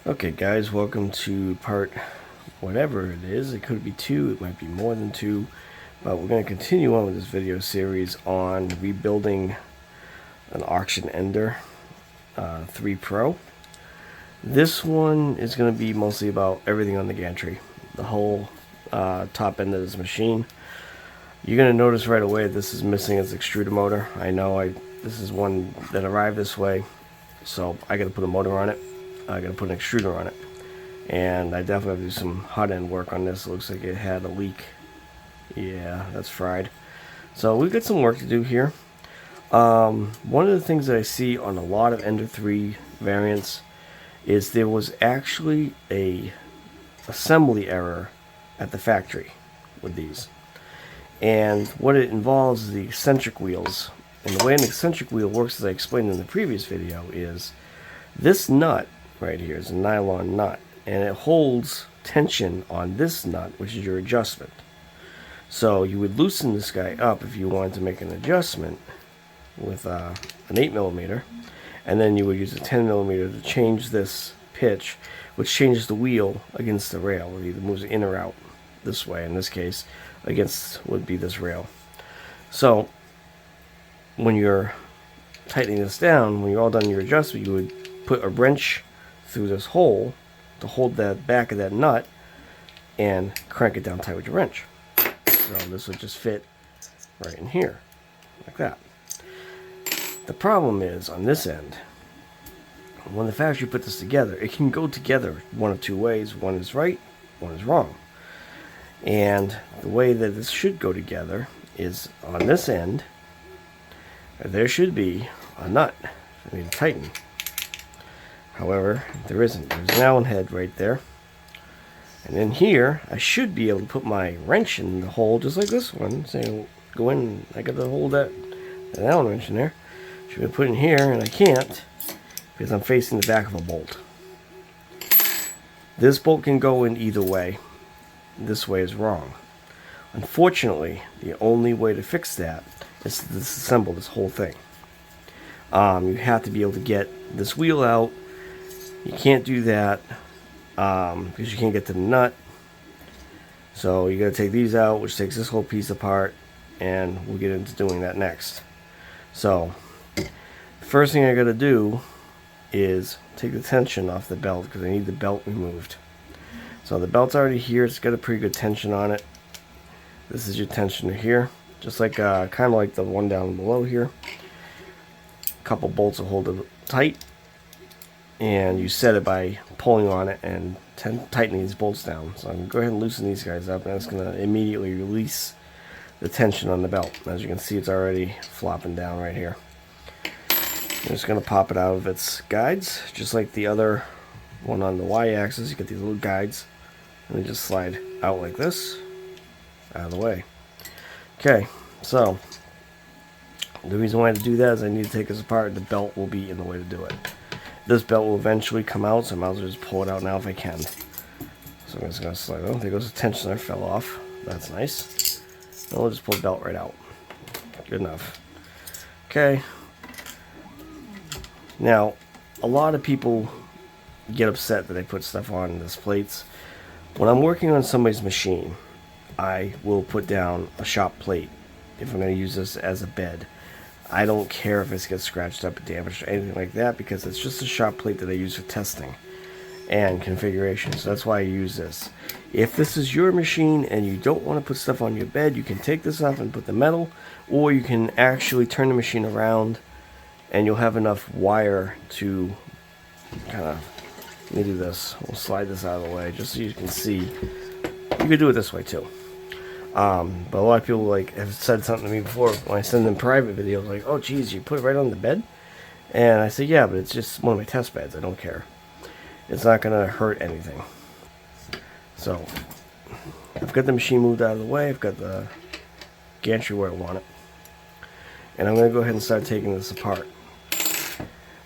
Okay guys, welcome to part whatever it is. It could be 2, it might be more than 2, but we're going to continue on with this video series on rebuilding an auction ender 3 Pro. This one is going to be mostly about everything on the gantry, the whole top end of this machine. You're going to notice right away this is missing its extruder motor. I know this is one that arrived this way, so I got to put a motor on it. I got to put an extruder on it, and I definitely have to do some hot end work on this. It looks like it had a leak. Yeah, that's fried. So we've got some work to do here. One of the things that I see on a lot of Ender 3 variants is there was actually a assembly error at the factory with these. And what it involves is the eccentric wheels. And the way an eccentric wheel works, as I explained in the previous video, is this nut right here is a nylon nut, and it holds tension on this nut, which is your adjustment. So you would loosen this guy up if you wanted to make an adjustment with an 8mm, and then you would use a 10mm to change this pitch, which changes the wheel against the rail. It either moves in or out this way. In this case, against would be this rail. So when you're tightening this down, when you're all done your adjustment, you would put a wrench through this hole to hold that back of that nut and crank it down tight with your wrench. So this would just fit right in here, like that. The problem is, on this end, when the factory put this together, it can go together one of two ways. One is right, one is wrong. And the way that this should go together is on this end, there should be a nut for me to tighten. However, there isn't. There's an Allen head right there. And in here, I should be able to put my wrench in the hole just like this one. So go in, I got to hold that Allen wrench in there. Should be put in here, and I can't because I'm facing the back of a bolt. This bolt can go in either way. This way is wrong. Unfortunately, the only way to fix that is to disassemble this whole thing. You have to be able to get this wheel out. You can't do that because you can't get to the nut. So you got to take these out, which takes this whole piece apart, and we'll get into doing that next. So the first thing I got to do is take the tension off the belt because I need the belt removed. So the belt's already here. It's got a pretty good tension on it. This is your tensioner here, just like kind of like the one down below here. A couple bolts will hold it tight, and you set it by pulling on it and tightening these bolts down. So I'm going to go ahead and loosen these guys up, and it's going to immediately release the tension on the belt. As you can see, it's already flopping down right here. I'm just going to pop it out of its guides, just like the other one on the y-axis. You get these little guides, and they just slide out like this, out of the way. Okay, so the reason why I had to do that is I need to take this apart. The belt will be in the way to do it. This belt will eventually come out, so I might as well just pull it out now if I can. So I'm just going to slide. Oh, there goes the tensioner, fell off. That's nice. And we'll just pull the belt right out. Good enough. Okay. Now, a lot of people get upset that I put stuff on these plates. When I'm working on somebody's machine, I will put down a shop plate if I'm going to use this as a bed. I don't care if it gets scratched up or damaged or anything like that, because it's just a shop plate that I use for testing and configuration. So that's why I use this. If this is your machine and you don't want to put stuff on your bed, you can take this off and put the metal, or you can actually turn the machine around and you'll have enough wire to kind of, let me do this. We'll slide this out of the way just so you can see. You could do it this way too. But a lot of people have said something to me before when I send them private videos, like, oh geez, you put it right on the bed? And I say, yeah, but it's just one of my test beds. I don't care. It's not going to hurt anything. So I've got the machine moved out of the way. I've got the gantry where I want it, and I'm going to go ahead and start taking this apart.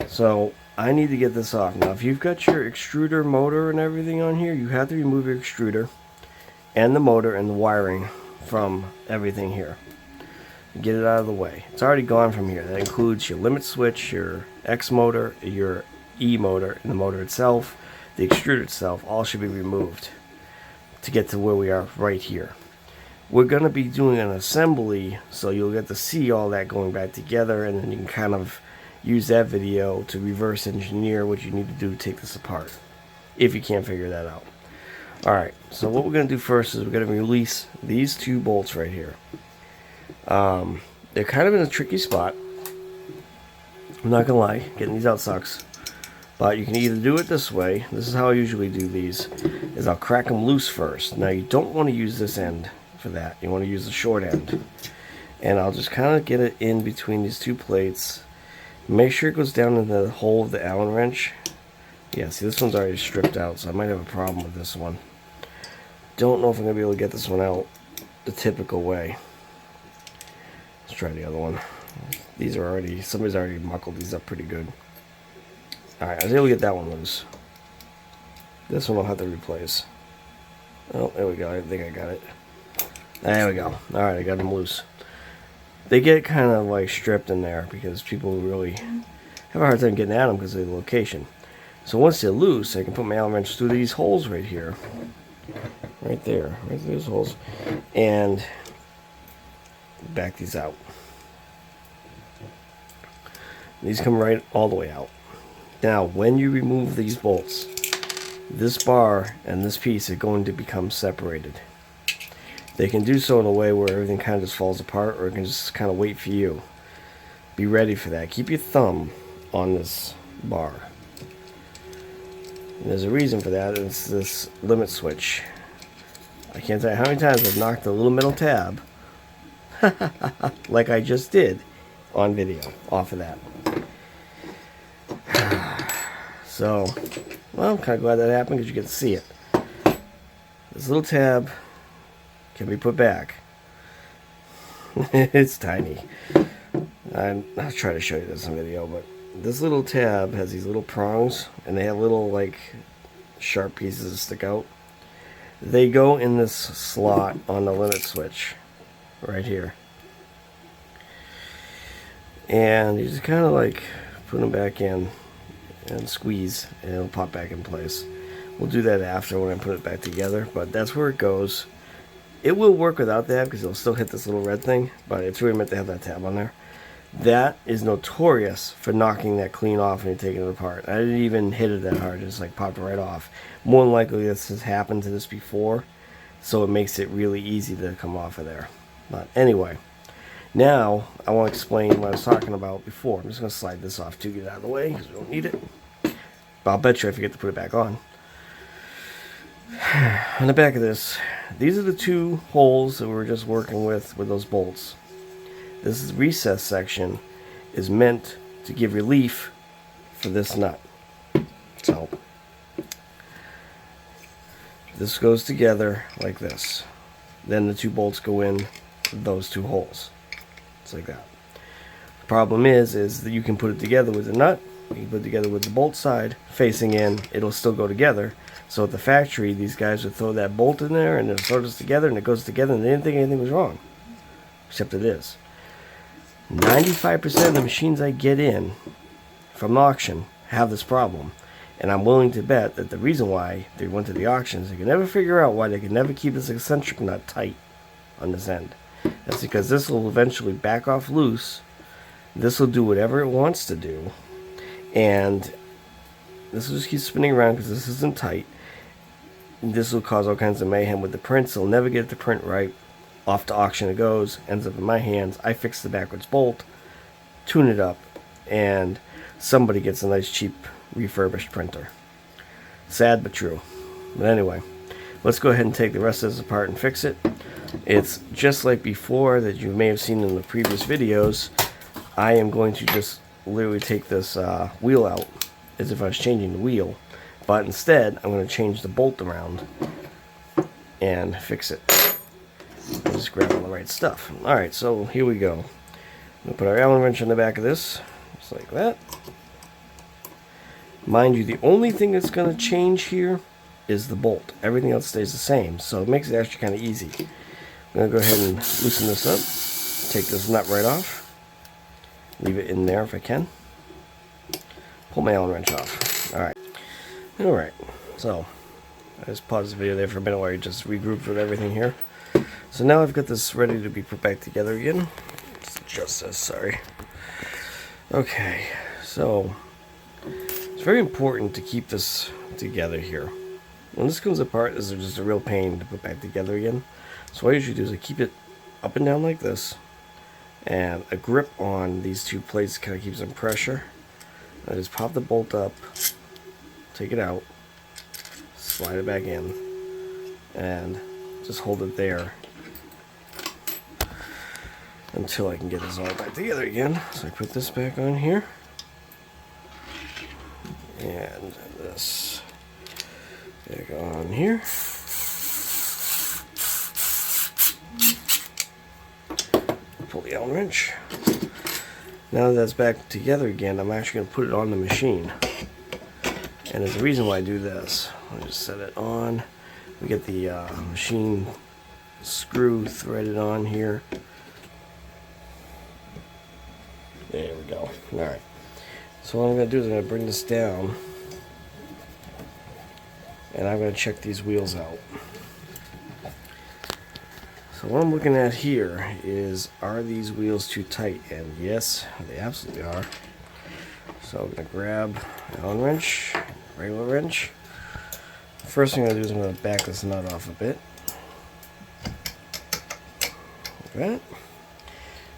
So I need to get this off. Now if you've got your extruder motor and everything on here, you have to remove your extruder and the motor and the wiring from everything here. Get it out of the way. It's already gone from here. That includes your limit switch, your X motor, your E motor, and the motor itself, the extruder itself, all should be removed to get to where we are right here. We're going to be doing an assembly, so you'll get to see all that going back together, and then you can kind of use that video to reverse engineer what you need to do to take this apart, if you can't figure that out. Alright, so what we're going to do first is we're going to release these two bolts right here. They're kind of in a tricky spot. I'm not going to lie, getting these out sucks. But you can either do it this way. This is how I usually do these, is I'll crack them loose first. Now you don't want to use this end for that. You want to use the short end. And I'll just kind of get it in between these two plates. Make sure it goes down in the hole of the Allen wrench. Yeah, see, this one's already stripped out, so I might have a problem with this one. Don't know if I'm going to be able to get this one out the typical way. Let's try the other one. These are already, somebody's already muckled these up pretty good. Alright, I was able to get that one loose. This one I'll have to replace. Oh, there we go. I think I got it. There we go. Alright, I got them loose. They get kind of like stripped in there because people really have a hard time getting at them because of the location. So once they're loose, I can put my Allen wrench through these holes right here. Right there. Right through those holes. And back these out. These come right all the way out. Now, when you remove these bolts, this bar and this piece are going to become separated. They can do so in a way where everything kind of just falls apart, or it can just kind of wait for you. Be ready for that. Keep your thumb on this bar. And there's a reason for that. It's this limit switch. I can't tell you how many times I've knocked the little metal tab, like I just did on video, off of that. So, well, I'm kind of glad that happened because you get to see it. This little tab can be put back. It's tiny. I'll try to show you this in video, but this little tab has these little prongs, and they have little, like, sharp pieces that stick out. They go in this slot on the limit switch, right here. And you just kind of, like, put them back in and squeeze, and it'll pop back in place. We'll do that after when I put it back together, but that's where it goes. It will work without that because it'll still hit this little red thing, but it's really meant to have that tab on there. That is notorious for knocking that clean off and you're taking it apart. I didn't even hit it that hard, it just like popped right off. More than likely this has happened to this before, so it makes it really easy to come off of there. But anyway, now I want to explain what I was talking about before. I'm just going to slide this off to get it out of the way because we don't need it. But I'll bet you I forget to put it back on. On the back of this, these are the two holes that we're just working with those bolts. This recess section is meant to give relief for this nut. So this goes together like this. Then the two bolts go in those two holes. It's like that. The problem is that you can put it together with the nut, you can put it together with the bolt side facing in, it'll still go together. So at the factory, these guys would throw that bolt in there and they'll throw this together and it goes together and they didn't think anything was wrong. Except it is. 95% of the machines I get in from auction have this problem. And I'm willing to bet that the reason why they went to the auctions, they could never figure out why they could never keep this eccentric nut tight on this end. That's because this will eventually back off loose. This will do whatever it wants to do. And this will just keep spinning around because this isn't tight. This will cause all kinds of mayhem with the prints. They'll never get the print right. Off to auction it goes. Ends up in my hands. I fix the backwards bolt. Tune it up. And somebody gets a nice cheap refurbished printer. Sad but true. But anyway, let's go ahead and take the rest of this apart and fix it. It's just like before that you may have seen in the previous videos. I am going to just literally take this wheel out as if I was changing the wheel, but instead I'm going to change the bolt around and fix it. Just grab all the right stuff. Alright, so here we go. We'll put our Allen wrench on the back of this, just like that. Mind you, the only thing that's going to change here is the bolt. Everything else stays the same, so it makes it actually kind of easy. I'm going to go ahead and loosen this up. Take this nut right off. Leave it in there if I can. Pull my Allen wrench off. Alright. Alright, so I just paused the video there for a minute while I just regrouped with everything here. So now I've got this ready to be put back together again. Let's adjust this, sorry. Okay, so it's very important to keep this together here. When this comes apart, this is just a real pain to put back together again. So what I usually do is I keep it up and down like this, and a grip on these two plates kind of keeps some pressure. I just pop the bolt up, take it out, slide it back in, and just hold it there until I can get this all back together again. So I put this back on here, and this back on here. Pull the Allen wrench. Now that that's back together again, I'm actually going to put it on the machine. And there's a reason why I do this. I'll just set it on. We get the machine screw threaded on here. There we go. Alright. So what I'm going to do is I'm going to bring this down. And I'm going to check these wheels out. So what I'm looking at here is, are these wheels too tight? And yes, they absolutely are. So I'm going to grab an Allen wrench, regular wrench. First thing I'm going to do is I'm going to back this nut off a bit. Like that.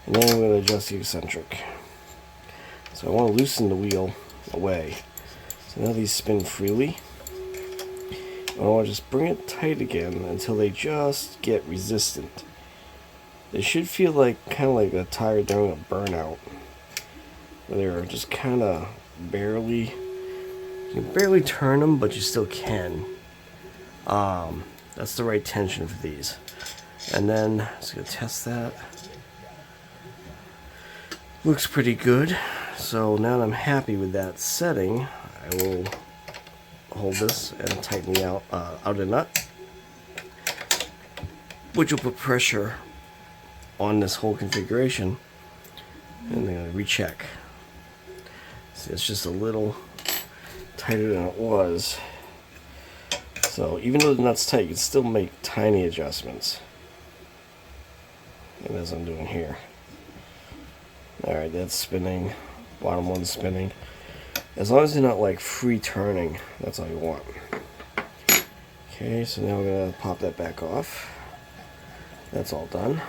And then I'm going to adjust the eccentric. So I want to loosen the wheel away. So now these spin freely. I want to just bring it tight again until they just get resistant. They should feel like kind of like a tire during a burnout, where they're just kind of barely, you can barely turn them, but you still can. That's the right tension for these. And then I'm just gonna test that. Looks pretty good. So now that I'm happy with that setting, I will hold this and tighten the out a nut, which will put pressure on this whole configuration, and then recheck. See, it's just a little tighter than it was. So even though the nut's tight, you can still make tiny adjustments. And as I'm doing here. Alright, that's spinning. Bottom one's spinning. As long as they're not like free turning, that's all you want. Okay, so now we're going to pop that back off. That's all done.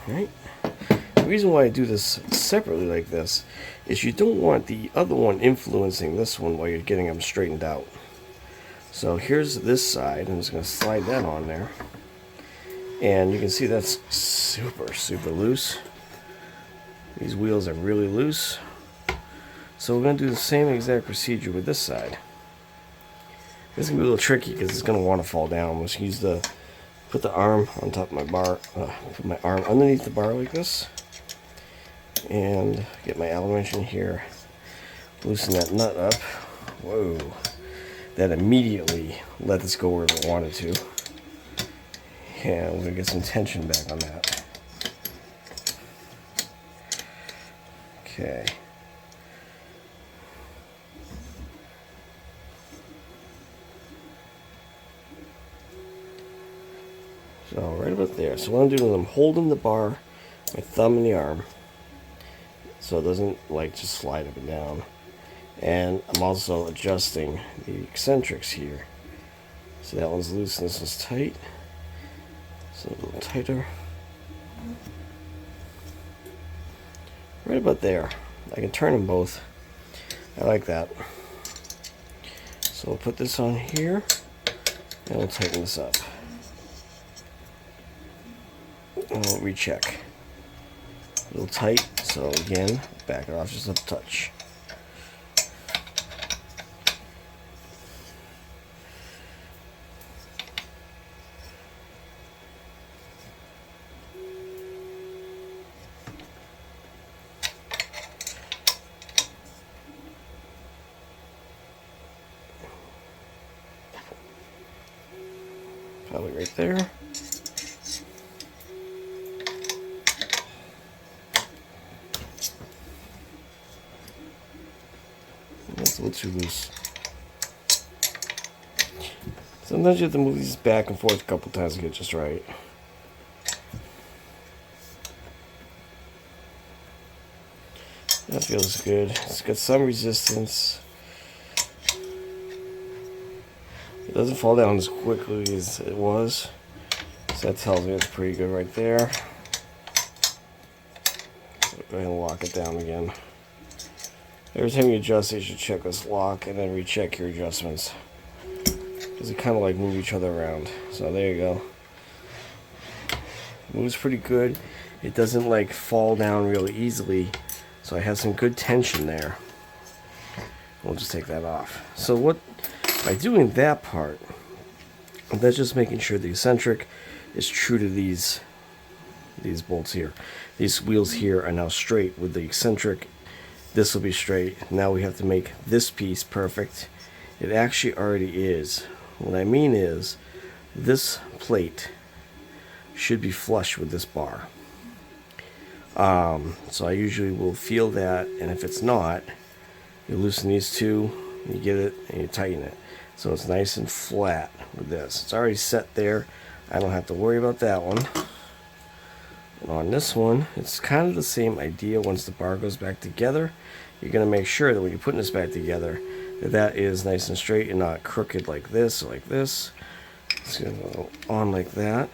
Alright. The reason why I do this separately like this is you don't want the other one influencing this one while you're getting them straightened out. So here's this side. I'm just going to slide that on there. And you can see that's super loose. These wheels are really loose. So we're going to do the same exact procedure with this side. This is going to be a little tricky because it's going to want to fall down. I'm just use put the arm on top of my bar, put my arm underneath the bar like this, and get my Allen wrench in here, loosen that nut up. Whoa. That immediately let this go where it wanted to. And we're going to get some tension back on that. Okay. So right about there. So what I'm doing is I'm holding the bar, my thumb in the arm, so it doesn't like just slide up and down. And I'm also adjusting the eccentrics here. So that one's loose and this one's tight. So a little tighter. Right about there. I can turn them both. I like that. So we'll put this on here and we'll tighten this up. And we'll recheck. A little tight, so again, back it off just a touch. Probably right there. It's a little too loose. Sometimes you have to move these back and forth a couple times to get it just right. That feels good. It's got some resistance. It doesn't fall down as quickly as it was. So that tells me it's pretty good right there. So go ahead and lock it down again. Every time you adjust it, you should check this lock and then recheck your adjustments. Because it kind of like move each other around. So there you go. Moves pretty good. It doesn't like fall down really easily. So I have some good tension there. We'll just take that off. So what, by doing that part, that's just making sure the eccentric is true to these bolts here. These wheels here are now straight. With the eccentric, this will be straight. Now we have to make this piece perfect. It actually already is. What I mean is, this plate should be flush with this bar. So I usually will feel that, and if it's not, you loosen these two, you get it, and you tighten it. So it's nice and flat with this. It's already set there. I don't have to worry about that one. And on this one, it's kind of the same idea. Once the bar goes back together, you're going to make sure that when you're putting this back together, that is nice and straight and not crooked like this or like this. It's going to go on like that.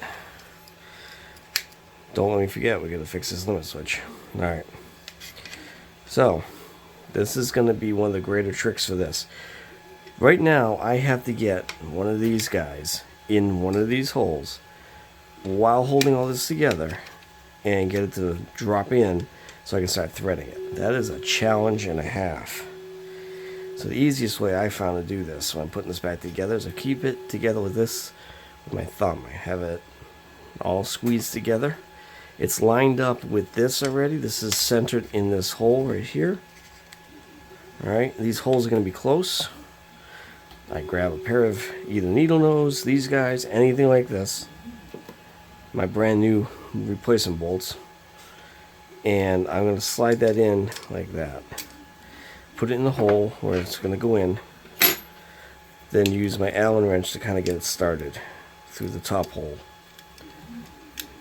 Don't let me forget, we got to fix this limit switch. Alright. So, this is going to be one of the greater tricks for this. Right now, I have to get one of these guys in one of these holes while holding all this together and get it to drop in so I can start threading it. That is a challenge and a half. So the easiest way I found to do this when I'm putting this back together is I keep it together with this with my thumb. I have it all squeezed together. It's lined up with this already. This is centered in this hole right here. Alright, these holes are going to be close. I grab a pair of either needle nose, these guys, anything like this. My brand new replacement bolts. And I'm going to slide that in like that. Put it in the hole where it's going to go in. Then use my Allen wrench to kind of get it started through the top hole.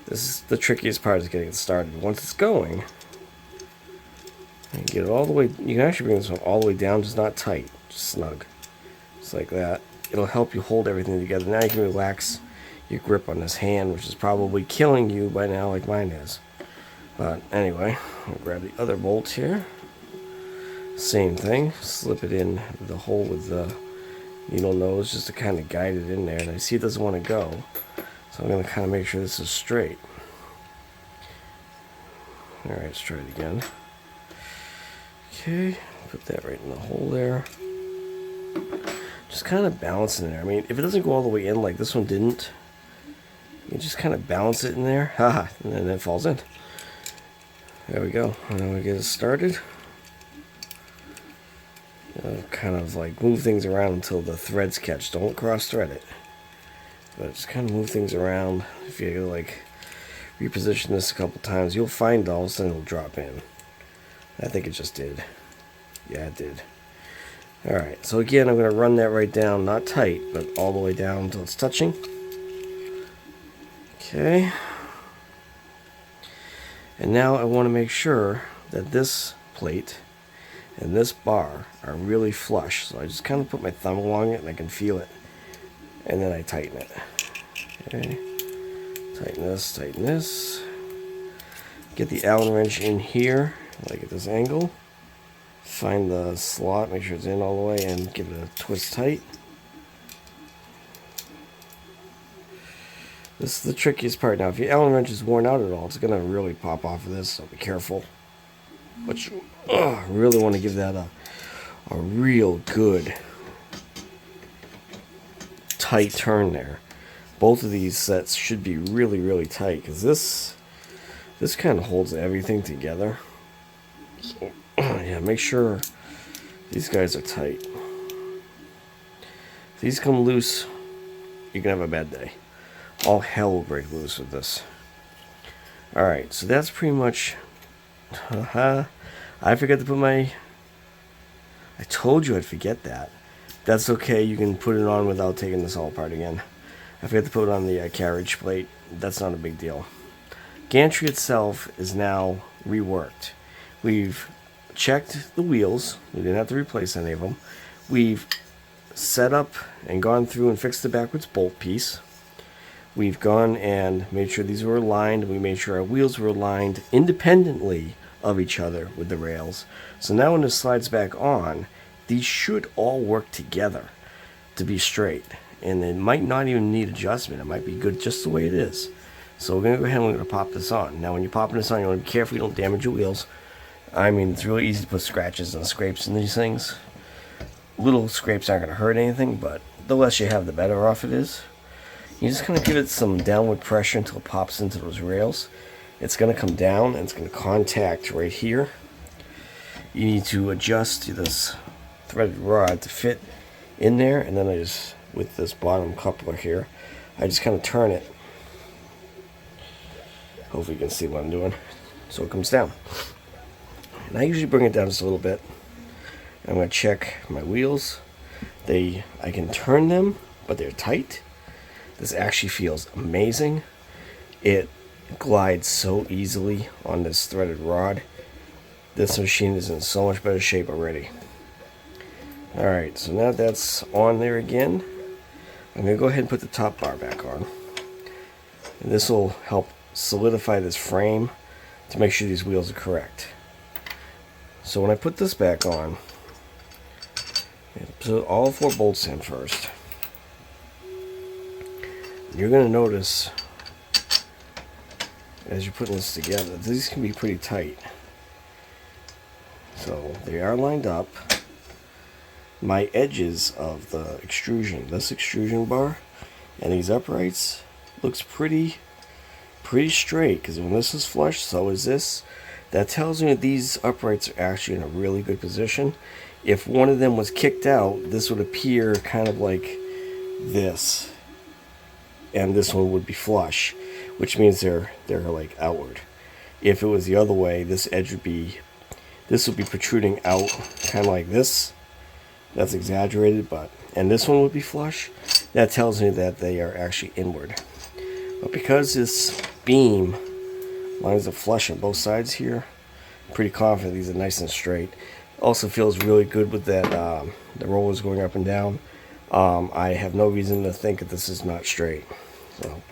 This is the trickiest part, is getting it started. Once it's going, you can get it all the way. You can actually bring this one all the way down, just not tight, just snug. Just like that. It'll help you hold everything together. Now you can relax your grip on this hand, which is probably killing you by now, like mine is. But anyway, I'll grab the other bolt here. Same thing. Slip it in the hole with the needle nose just to kind of guide it in there. And I see it doesn't want to go. So I'm going to kind of make sure this is straight. Alright, let's try it again. Okay, put that right in the hole there. Just kind of balancing it there. I mean, if it doesn't go all the way in like this one didn't, you just kind of balance it in there. Haha, and then it falls in. There we go. And then we get it started. Kind of like move things around until the threads catch. Don't cross thread it. But just kind of move things around. If you like reposition this a couple times, you'll find all of a sudden it'll drop in. I think it just did. Yeah, it did. Alright, so again, I'm going to run that right down, not tight, but all the way down until it's touching. Okay. And now I want to make sure that this plate and this bar are really flush. So I just kind of put my thumb along it and I can feel it. And then I tighten it. Okay. Tighten this. Get the Allen wrench in here, like at this angle. Find the slot, make sure it's in all the way, and give it a twist tight. This is the trickiest part. Now, if your Allen wrench is worn out at all, it's going to really pop off of this, so be careful. But you really want to give that a real good tight turn there. Both of these sets should be really, really tight, because this kind of holds everything together. So, yeah, make sure these guys are tight. If these come loose, you can have a bad day. All hell will break loose with this. Alright, so that's pretty much... I forgot to put my... I I told you I'd forget that. That's okay, you can put it on without taking this all apart again. I forgot to put it on the carriage plate. That's not a big deal. Gantry itself is now reworked. We've checked the wheels. We didn't have to replace any of them. We've set up and gone through and fixed the backwards bolt piece. We've gone and made sure these were aligned. We made sure our wheels were aligned independently of each other with the rails. So now when this slides back on, these should all work together to be straight. And it might not even need adjustment. It might be good just the way it is. So we're going to go ahead and we're going to pop this on. Now when you're popping this on, you want to be careful you don't damage your wheels. I mean, it's really easy to put scratches and scrapes in these things. Little scrapes aren't going to hurt anything, but the less you have, the better off it is. You just kind of give it some downward pressure until it pops into those rails. It's going to come down and it's going to contact right here. You need to adjust this threaded rod to fit in there, and then I just, with this bottom coupler here, I just kind of turn it. Hopefully you can see what I'm doing. So it comes down. And I usually bring it down just a little bit. I'm going to check my wheels. I can turn them, but they're tight. This actually feels amazing. It glides so easily on this threaded rod. This machine is in so much better shape already. Alright, so now that's on there again. I'm going to go ahead and put the top bar back on. And this will help solidify this frame to make sure these wheels are correct. So when I put this back on, put all 4 bolts in first. You're going to notice as you're putting this together, these can be pretty tight. So they are lined up. My edges of the extrusion, this extrusion bar and these uprights, looks pretty straight, because when this is flush, so is this. That tells me that these uprights are actually in a really good position. If one of them was kicked out, this would appear kind of like this, and this one would be flush, which means they're like outward. If it was the other way, this edge would be, this would be protruding out, kind of like this. That's exaggerated, but, and this one would be flush. That tells me that they are actually inward. But because this beam lines up flush on both sides here, I'm pretty confident these are nice and straight. Also feels really good with that the rollers going up and down. I have no reason to think that this is not straight. So I'm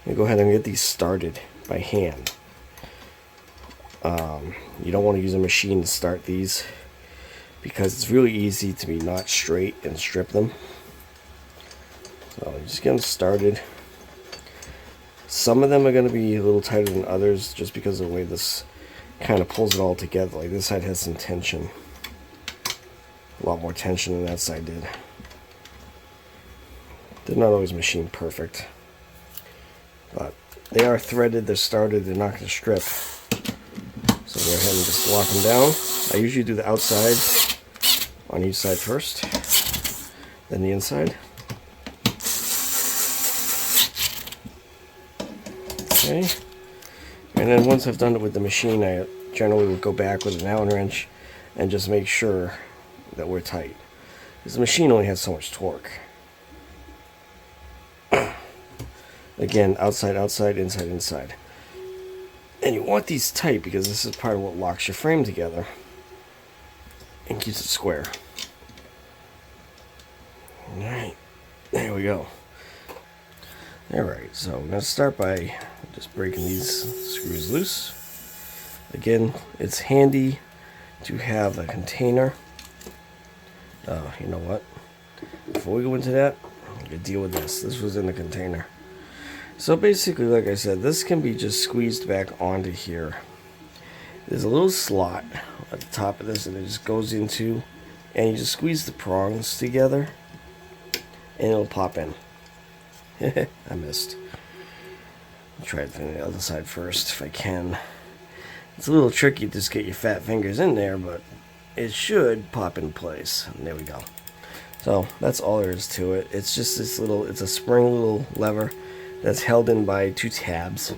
gonna go ahead and get these started by hand. You don't want to use a machine to start these, because it's really easy to be not straight and strip them. So just get them started. Some of them are going to be a little tighter than others just because of the way this kind of pulls it all together. Like this side has some tension. A lot more tension than that side did. They're not always machine perfect. But they are threaded, they're started, they're not going to strip. So go ahead and just lock them down. I usually do the outside on each side first, then the inside. Okay, and then once I've done it with the machine, I generally will go back with an Allen wrench and just make sure that we're tight, because the machine only has so much torque. Again, outside, outside, inside, inside. And you want these tight because this is part of what locks your frame together and keeps it square. Alright, there we go. Alright, so I'm going to start by just breaking these screws loose. Again, it's handy to have a container. You know what? Before we go into that, I'm going to deal with this. This was in the container. So basically, like I said, this can be just squeezed back onto here. There's a little slot at the top of this that it just goes into, and you just squeeze the prongs together, and it'll pop in. I missed. I'll try it from the other side first if I can. It's a little tricky to just get your fat fingers in there, but it should pop in place. And there we go. So that's all there is to it. It's just this little, it's a spring little lever that's held in by 2 tabs.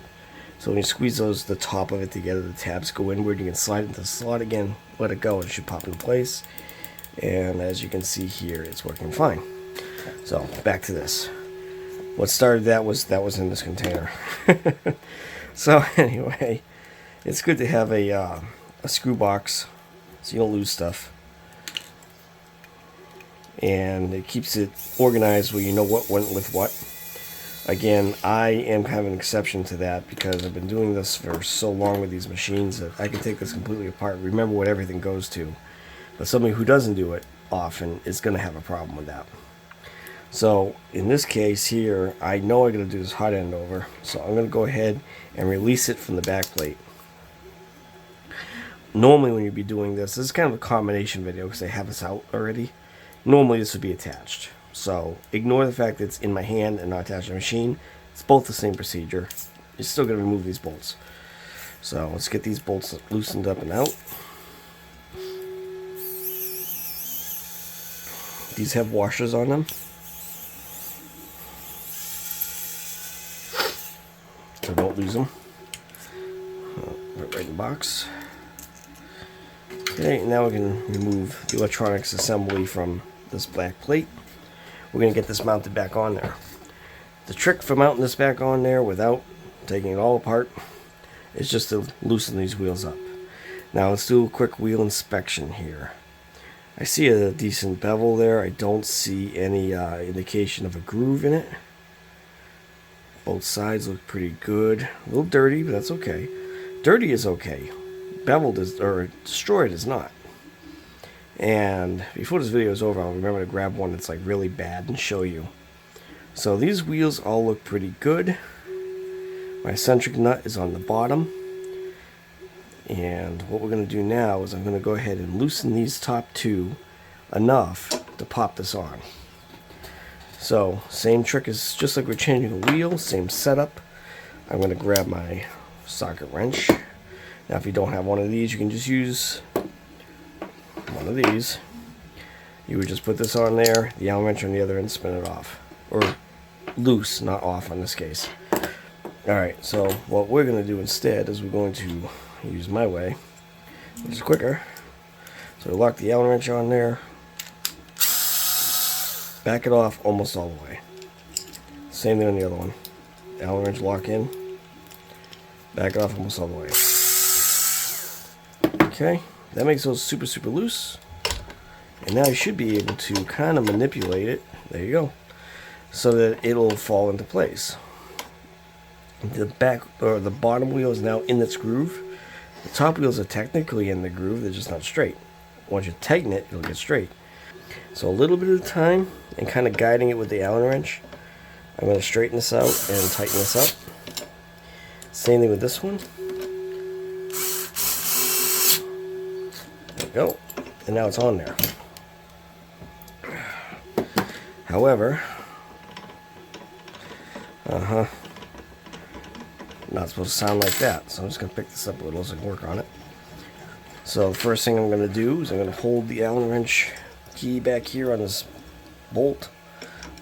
So when you squeeze those, the top of it together, the tabs go inward. You can slide it into the slot again, let it go, and it should pop into place. And as you can see here, it's working fine. So back to this. What started that was in this container. So anyway, it's good to have a screw box so you don't lose stuff. And it keeps it organized where you know what went with what. Again, I am kind of an exception to that because I've been doing this for so long with these machines that I can take this completely apart, remember what everything goes to. But somebody who doesn't do it often is going to have a problem with that. So in this case here, I know I got to do this hot end over, so I'm going to go ahead and release it from the back plate. Normally when you'd be doing this is kind of a combination video because I have this out already. Normally this would be attached. So ignore the fact that it's in my hand and not attached to the machine. It's both the same procedure. You're still going to remove these bolts. So let's get these bolts loosened up and out. These have washers on them. So don't lose them. Right in the box. Okay, now we can remove the electronics assembly from this black plate. We're going to get this mounted back on there. The trick for mounting this back on there without taking it all apart is just to loosen these wheels up. Now let's do a quick wheel inspection here. I see a decent bevel there. I don't see any indication of a groove in it. Both sides look pretty good. A little dirty, but that's okay. Dirty is okay. Beveled is, or destroyed is not. And before this video is over, I'll remember to grab one that's like really bad and show you. So these wheels all look pretty good. My eccentric nut is on the bottom. And what we're going to do now is I'm going to go ahead and loosen these top two enough to pop this on. So same trick as just like we're changing the wheel, same setup. I'm going to grab my socket wrench. Now if you don't have one of these, you can just use one of these. You would just put this on there, the Allen wrench on the other end, spin it off. Or loose, not off in this case. Alright, so what we're going to do instead is we're going to use my way, which is quicker. So we lock the Allen wrench on there, back it off almost all the way. Same thing on the other one. Allen wrench lock in, back it off almost all the way. Okay, that makes those super loose. And now you should be able to kind of manipulate it, there you go, so that it'll fall into place. The back or the bottom wheel is now in its groove. The top wheels are technically in the groove, they're just not straight. Once you tighten it, it'll get straight. So a little bit of time and kind of guiding it with the Allen wrench. I'm going to straighten this out and tighten this up. Same thing with this one. There we go. And now it's on there. However, not supposed to sound like that, so I'm just going to pick this up a little so I can work on it. So the first thing I'm going to do is I'm going to hold the Allen wrench key back here on this bolt,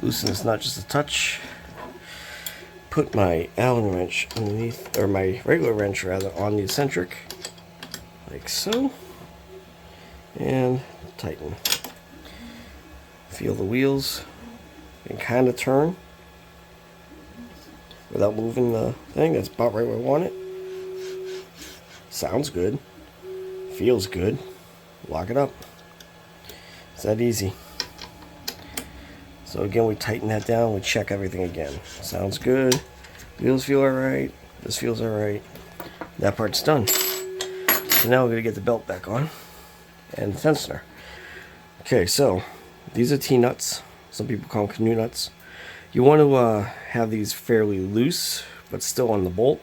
loosen this nut just a touch, put my Allen wrench underneath, or my regular wrench rather, on the eccentric, like so, and tighten. Feel the wheels and kind of turn without moving the thing. That's about right where I want it. Sounds good. Feels good. Lock it up. It's that easy. So again, we tighten that down. We check everything again. Sounds good. Wheels feel alright. This feels alright. That part's done. So now we're going to get the belt back on. And the tensioner. Okay, so these are T-nuts. Some people call them canoe nuts. You want to have these fairly loose, but still on the bolt.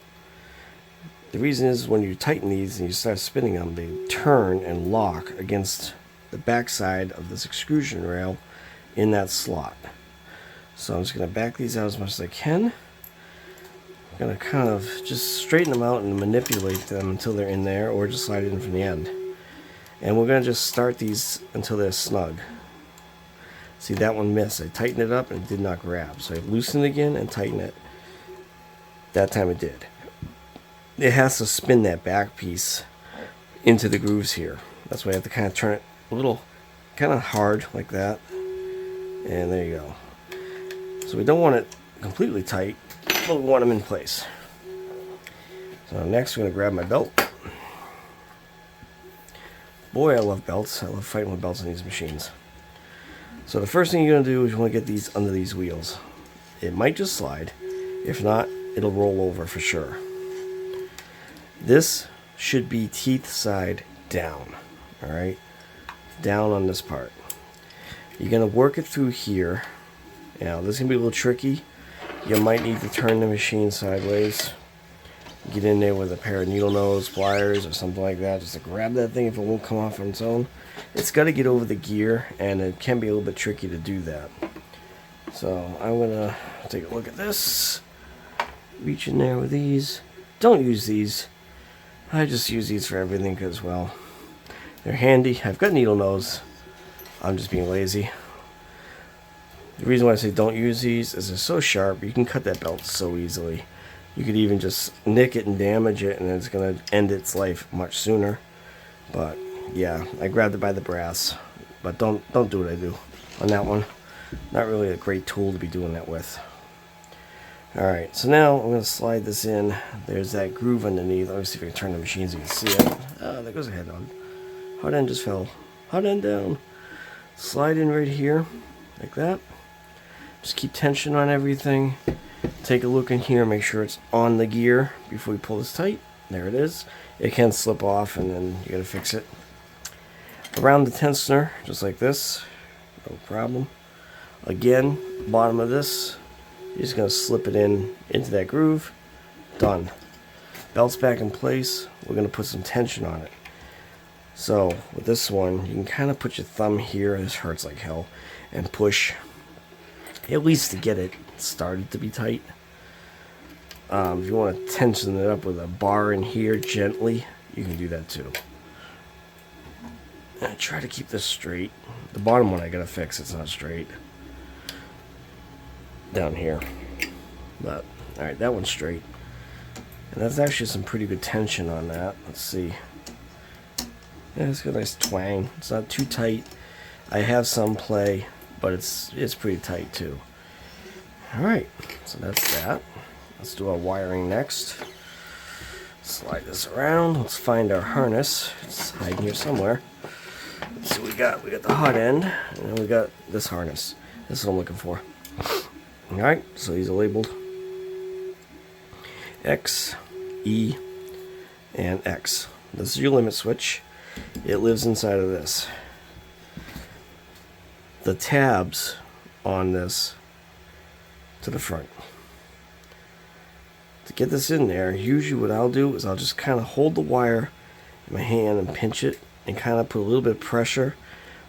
The reason is when you tighten these and you start spinning them, they turn and lock against the backside of this extrusion rail in that slot. So I'm just going to back these out as much as I can. I'm going to kind of just straighten them out and manipulate them until they're in there, or just slide it in from the end. And we're going to just start these until they're snug. See, that one missed. I tightened it up and it did not grab. So I loosen it again and tighten it. That time it did. It has to spin that back piece into the grooves here. That's why I have to kind of turn it a little kind of hard like that. And there you go. So we don't want it completely tight, but we want them in place. So next we're going to grab my belt. Boy, I love belts. I love fighting with belts on these machines. So the first thing you're going to do is you want to get these under these wheels. It might just slide. If not, it'll roll over for sure. This should be teeth side down. Alright? Down on this part. You're going to work it through here. Now, this is going to be a little tricky. You might need to turn the machine sideways. Get in there with a pair of needle nose pliers or something like that, just to grab that thing if it won't come off on its own. It's got to get over the gear, and it can be a little bit tricky to do that. So I'm going to take a look at this. Reach in there with these. Don't use these. I just use these for everything because, well, they're handy. I've got needle nose. I'm just being lazy. The reason why I say don't use these is they're so sharp. You can cut that belt so easily. You could even just nick it and damage it, and it's going to end its life much sooner. But yeah, I grabbed it by the brass. But don't do what I do on that one. Not really a great tool to be doing that with. Alright, so now I'm going to slide this in. There's that groove underneath. Let me see if I can turn the machine so you can see it. Oh, there goes the head on. Hot end just fell. Hot end down. Slide in right here, like that. Just keep tension on everything. Take a look in here, make sure it's on the gear before we pull this tight. There it is. It can slip off, and then you gotta fix it. Around the tensioner, just like this. No problem. Again, bottom of this, you're just gonna slip it into that groove. Done. Belt's back in place. We're gonna put some tension on it. So with this one, you can kind of put your thumb here. This hurts like hell, and push. At least to get it started to be tight. If you want to tension it up with a bar in here gently, you can do that too. And try to keep this straight. The bottom one I gotta fix, it's not straight. Down here. But, alright, that one's straight. And that's actually some pretty good tension on that. Let's see. Yeah, it's got a nice twang. It's not too tight. I have some play, but it's pretty tight too. Alright, so that's that. Let's do our wiring next. Slide this around. Let's find our harness. It's hiding here somewhere. Let's see what we got. We got the hot end, and then we got this harness. This is what I'm looking for. Alright, so these are labeled X, E, and X. This is your limit switch. It lives inside of this. The tabs on this to the front. To get this in there, usually what I'll do is I'll just kind of hold the wire in my hand and pinch it and kind of put a little bit of pressure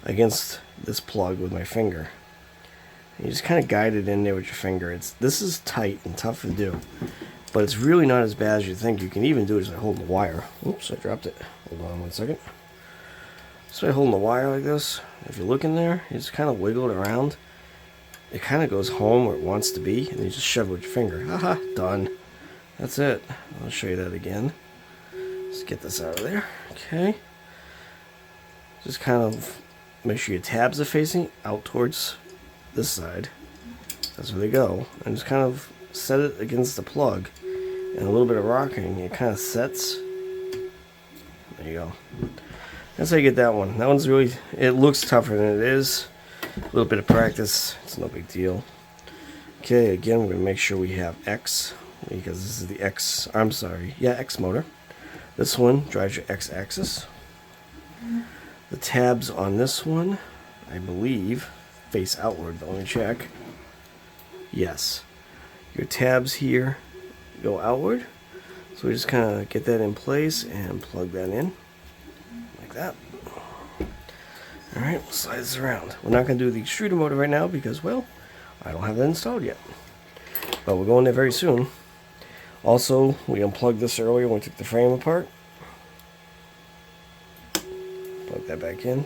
against this plug with my finger. And you just kind of guide it in there with your finger. This is tight and tough to do, but it's really not as bad as you think. You can even do it just by holding the wire. Oops, I dropped it. Hold on 1 second. So by holding the wire like this, if you look in there, you just kind of wiggle it around. It kind of goes home where it wants to be, and you just shove it with your finger. Haha, done. That's it. I'll show you that again. Let's get this out of there. Okay. Just kind of make sure your tabs are facing out towards this side. That's where they go. And just kind of set it against the plug. And a little bit of rocking, it kind of sets. There you go. That's how you get that one. That one's really, it looks tougher than it is. A little bit of practice, it's no big deal. Okay, again, we're going to make sure we have X, because this is the X, X motor. This one drives your X axis. The tabs on this one, I believe, face outward, but let me check. Yes. Your tabs here go outward. So we just kind of get that in place and plug that in. Like that. Alright, we'll slide this around. We're not going to do the extruder motor right now because, well, I don't have that installed yet. But we're going there very soon. Also, we unplugged this earlier when we took the frame apart. Plug that back in.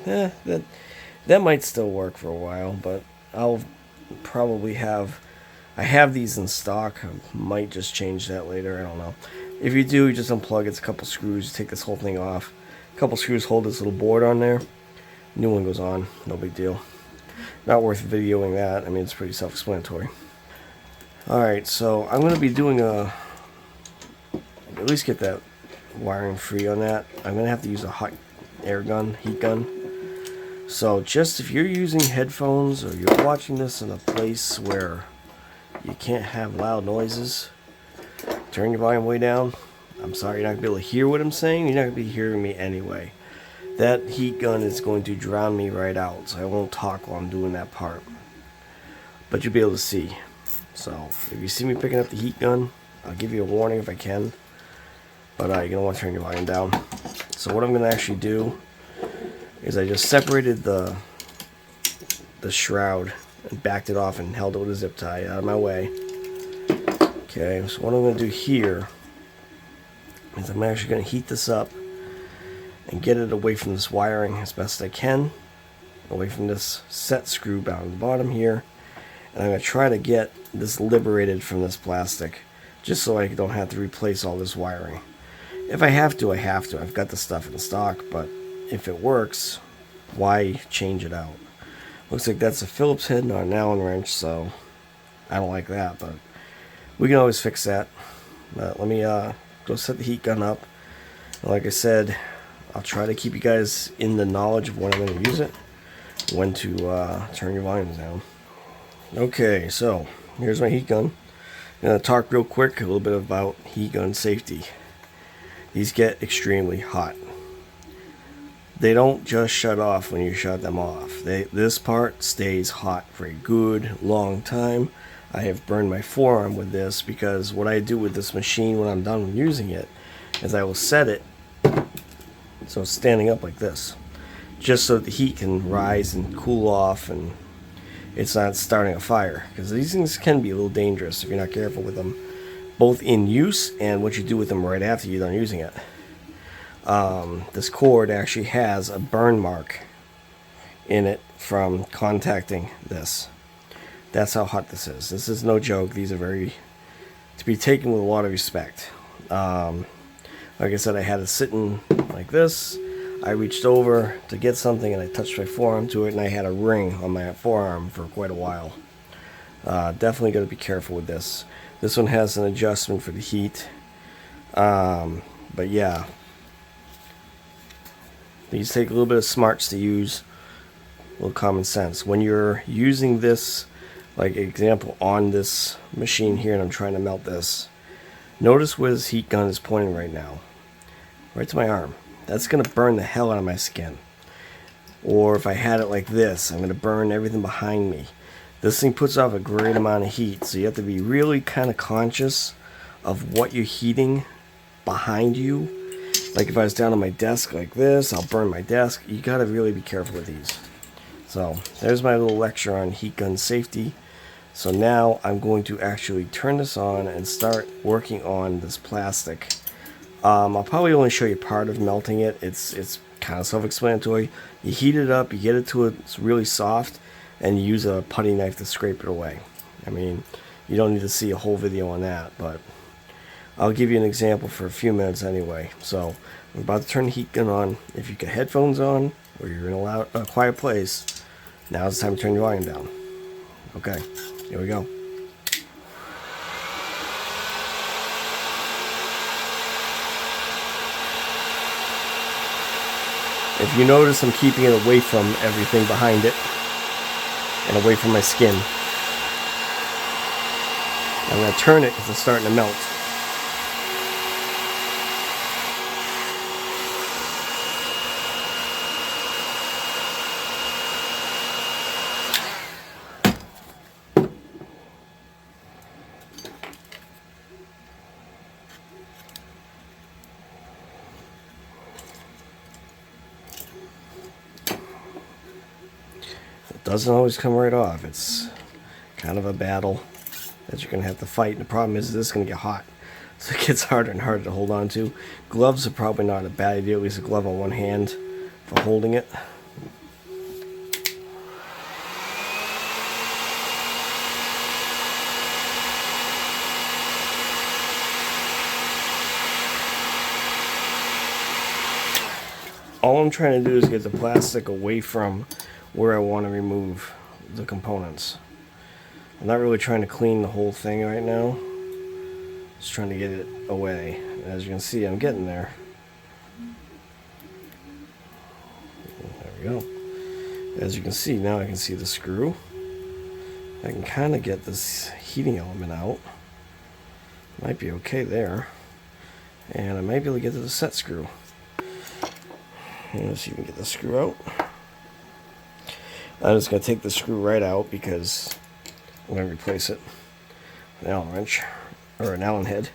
That might still work for a while, but I'll probably have... I have these in stock. I might just change that later. I don't know. If you do, you just unplug it. It's a couple screws. You take this whole thing off. A couple screws hold this little board on there. New one goes on, no big deal. Not worth videoing that. I mean, it's pretty self-explanatory. Alright, so I'm going to be doing at least get that wiring free on that. I'm going to have to use a hot air gun, heat gun. So just if you're using headphones or you're watching this in a place where you can't have loud noises, turn your volume way down. I'm sorry you're not going to be able to hear what I'm saying. You're not going to be hearing me anyway. That heat gun is going to drown me right out, so I won't talk while I'm doing that part. But you'll be able to see. So if you see me picking up the heat gun, I'll give you a warning if I can. But you're going to want to turn your volume down. So what I'm going to actually do is I just separated the shroud and backed it off and held it with a zip tie out of my way. Okay, so what I'm going to do here is I'm actually going to heat this up and get it away from this wiring as best I can, away from this set screw down at the bottom here, and I'm going to try to get this liberated from this plastic just so I don't have to replace all this wiring. If I have to, I have to. I've got the stuff in stock, but if it works, why change it out? Looks like that's a Phillips head, not an Allen wrench, so I don't like that, but we can always fix that. But let me go set the heat gun up. And like I said, I'll try to keep you guys in the knowledge of when I'm going to use it, when to turn your volumes down. Okay, so here's my heat gun. I'm going to talk real quick a little bit about heat gun safety. These get extremely hot. They don't just shut off when you shut them off. This part stays hot for a good long time. I have burned my forearm with this because what I do with this machine when I'm done using it is I will set it so it's standing up like this, just so that the heat can rise and cool off and it's not starting a fire, because these things can be a little dangerous if you're not careful with them, both in use and what you do with them right after you're done using it. This cord actually has a burn mark in it from contacting this. That's how hot this is. This is no joke. These are very to be taken with a lot of respect. Like I said, I had it sitting like this. I reached over to get something and I touched my forearm to it, and I had a ring on my forearm for quite a while. Definitely got to be careful with this. This one has an adjustment for the heat. But yeah, these take a little bit of smarts to use, a little common sense. When you're using this, like example on this machine here, and I'm trying to melt this, notice where this heat gun is pointing right now. Right to my arm. That's going to burn the hell out of my skin. Or if I had it like this, I'm going to burn everything behind me. This thing puts off a great amount of heat, so you have to be really kind of conscious of what you're heating behind you. Like if I was down on my desk like this, I'll burn my desk. You got to really be careful with these. So there's my little lecture on heat gun safety. So now I'm going to actually turn this on and start working on this plastic. I'll probably only show you part of melting it. It's kind of self-explanatory. You heat it up, you get it to it's really soft, and you use a putty knife to scrape it away. I mean, you don't need to see a whole video on that, but I'll give you an example for a few minutes anyway. So I'm about to turn the heat gun on. If you got headphones on or you're in a quiet place, now's the time to turn your volume down. Okay, here we go. If you notice, I'm keeping it away from everything behind it and away from my skin. I'm going to turn it because it's starting to melt. Doesn't always come right off. It's kind of a battle that you're going to have to fight. And the problem is this is going to get hot. So it gets harder and harder to hold on to. Gloves are probably not a bad idea. At least a glove on one hand for holding it. All I'm trying to do is get the plastic away from where I want to remove the components. I'm not really trying to clean the whole thing right now. Just trying to get it away. As you can see, I'm getting there. There we go. As you can see, now I can see the screw. I can kind of get this heating element out. Might be okay there. And I might be able to get to the set screw. Let's see if we can get the screw out. I'm just going to take the screw right out because I'm going to replace it. An Allen wrench, or an Allen head.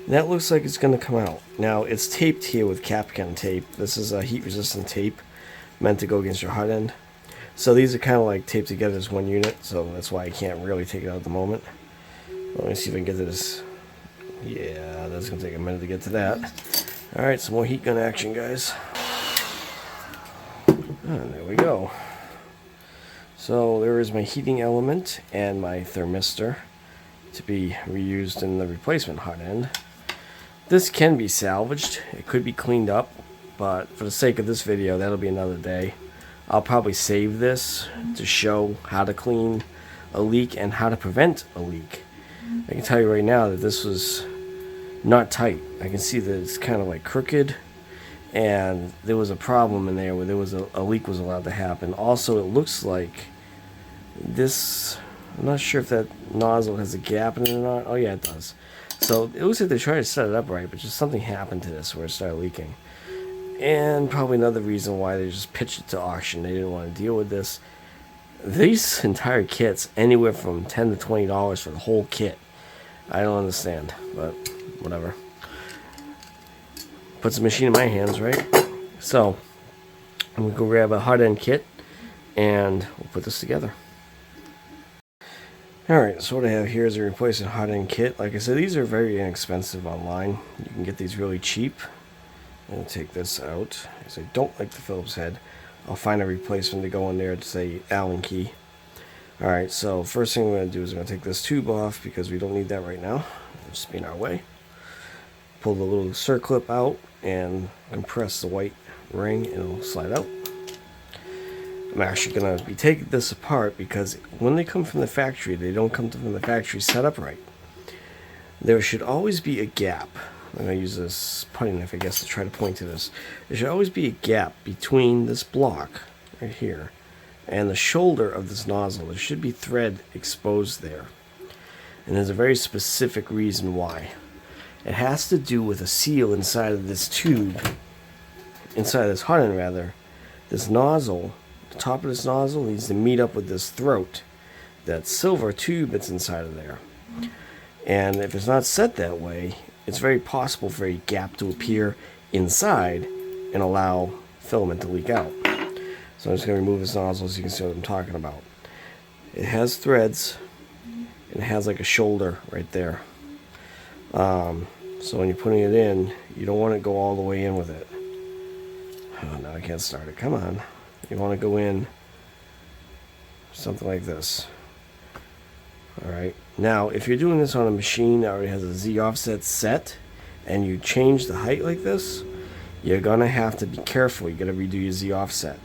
And that looks like it's going to come out. Now, it's taped here with Kapkan tape. This is a heat-resistant tape meant to go against your hot end. So these are kind of like taped together as one unit, so that's why I can't really take it out at the moment. Let me see if I can get to this. Yeah, that's going to take a minute to get to that. Alright, some more heat gun action, guys. And there we go. So there is my heating element and my thermistor to be reused in the replacement hot end. This can be salvaged. It could be cleaned up, but for the sake of this video, that'll be another day. I'll probably save this to show how to clean a leak and how to prevent a leak. I can tell you right now that this was not tight. I can see that it's kind of like crooked, and there was a problem in there where there was a leak was allowed to happen. Also, it looks like this, I'm not sure if that nozzle has a gap in it or not. Oh yeah, it does. So it looks like they tried to set it up right, but just something happened to this where it started leaking. And probably another reason why they just pitched it to auction. They didn't want to deal with this. These entire kits, anywhere from $10 to $20 for the whole kit. I don't understand, but whatever. Puts the machine in my hands, right? So I'm gonna go grab a hot end kit and we'll put this together. Alright, so what I have here is a replacement hot end kit. Like I said, these are very inexpensive online. You can get these really cheap. I'm going to take this out because I don't like the Phillips head. I'll find a replacement to go in there to say Allen key. Alright, so first thing we're going to do is we're going to take this tube off because we don't need that right now. It'll spin our way. Pull the little circlip out and compress the white ring and it'll slide out. I'm actually going to be taking this apart because when they come from the factory, they don't come from the factory set up right. There should always be a gap. I'm going to use this putty knife, I guess, to try to point to this. There should always be a gap between this block right here and the shoulder of this nozzle. There should be thread exposed there. And there's a very specific reason why. It has to do with a seal inside of this tube, inside of this hot end rather. This nozzle, the top of this nozzle needs to meet up with this throat, that silver tube that's inside of there. And if it's not set that way, it's very possible for a gap to appear inside and allow filament to leak out. So I'm just going to remove this nozzle so you can see what I'm talking about. It has threads and it has like a shoulder right there. So when you're putting it in, you don't want to go all the way in with it. Oh, no, I can't start it. Come on. You want to go in something like this. Alright, now if you're doing this on a machine that already has a Z offset set and you change the height like this, you're gonna have to be careful. You gotta redo your Z offset.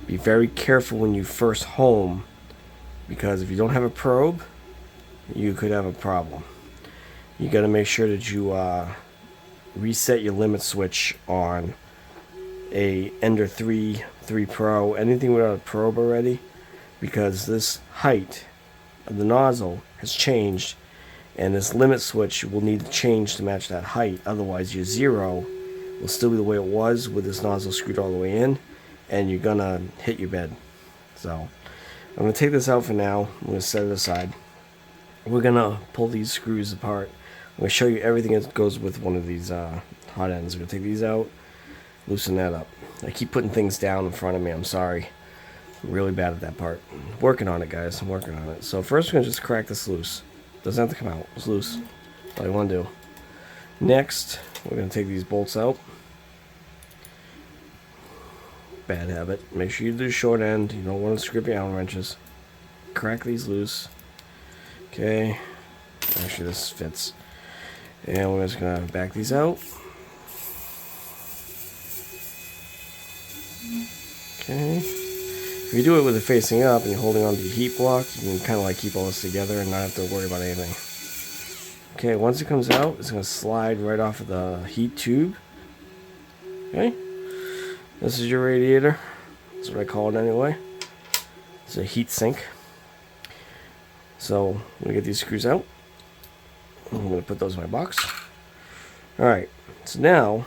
Be very careful when you first home, because if you don't have a probe, you could have a problem. You gotta make sure that you reset your limit switch on a Ender 3 Pro, anything without a probe already, because this height the nozzle has changed and this limit switch will need to change to match that height. Otherwise your zero will still be the way it was with this nozzle screwed all the way in and you're gonna hit your bed. So I'm gonna take this out for now. I'm gonna set it aside. We're gonna pull these screws apart. I'm gonna show you everything that goes with one of these hot ends. We're gonna take these out, loosen that up. I keep putting things down in front of me, I'm sorry. I'm really bad at that part. I'm working on it, guys. I'm working on it. So first we're going to just crack this loose. Doesn't have to come out. It's loose. That's all I want to do. Next, we're going to take these bolts out. Bad habit. Make sure you do the short end. You don't want to screw up your Allen wrenches. Crack these loose. Okay. Actually, this fits. And we're just going to back these out. Okay. If you do it with it facing up and you're holding on to your heat block, you can kind of like keep all this together and not have to worry about anything. Okay, once it comes out, it's going to slide right off of the heat tube. Okay. This is your radiator. That's what I call it anyway. It's a heat sink. So I'm going to get these screws out. I'm going to put those in my box. Alright, so now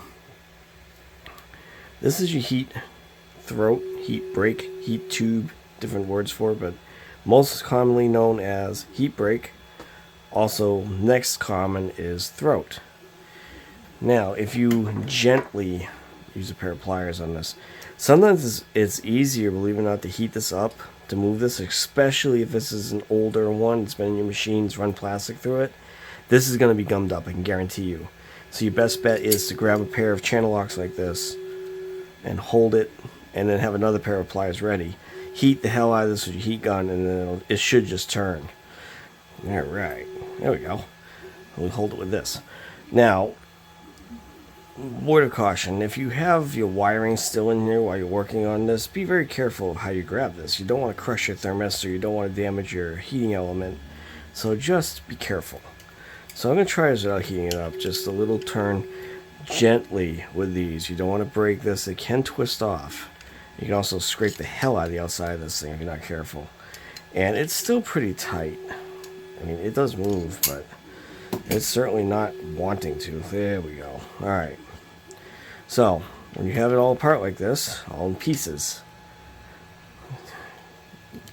this is your heat throat, heat break, heat tube, different words for it, but most commonly known as heat break. Also, next common is throat. Now, if you gently use a pair of pliers on this, sometimes it's easier, believe it or not, to heat this up, to move this, especially if this is an older one. It's been in your machines, run plastic through it. This is going to be gummed up, I can guarantee you. So your best bet is to grab a pair of channel locks like this and hold it, and then have another pair of pliers ready. Heat the hell out of this with your heat gun, and then it should just turn. Alright, there we go. We'll hold it with this. Now, word of caution, if you have your wiring still in here while you're working on this, be very careful of how you grab this. You don't want to crush your thermistor, you don't want to damage your heating element, so just be careful. So I'm going to try this without heating it up, just a little turn gently with these. You don't want to break this, it can twist off. You can also scrape the hell out of the outside of this thing if you're not careful. And it's still pretty tight. I mean, it does move, but it's certainly not wanting to. There we go. Alright. So, when you have it all apart like this, all in pieces,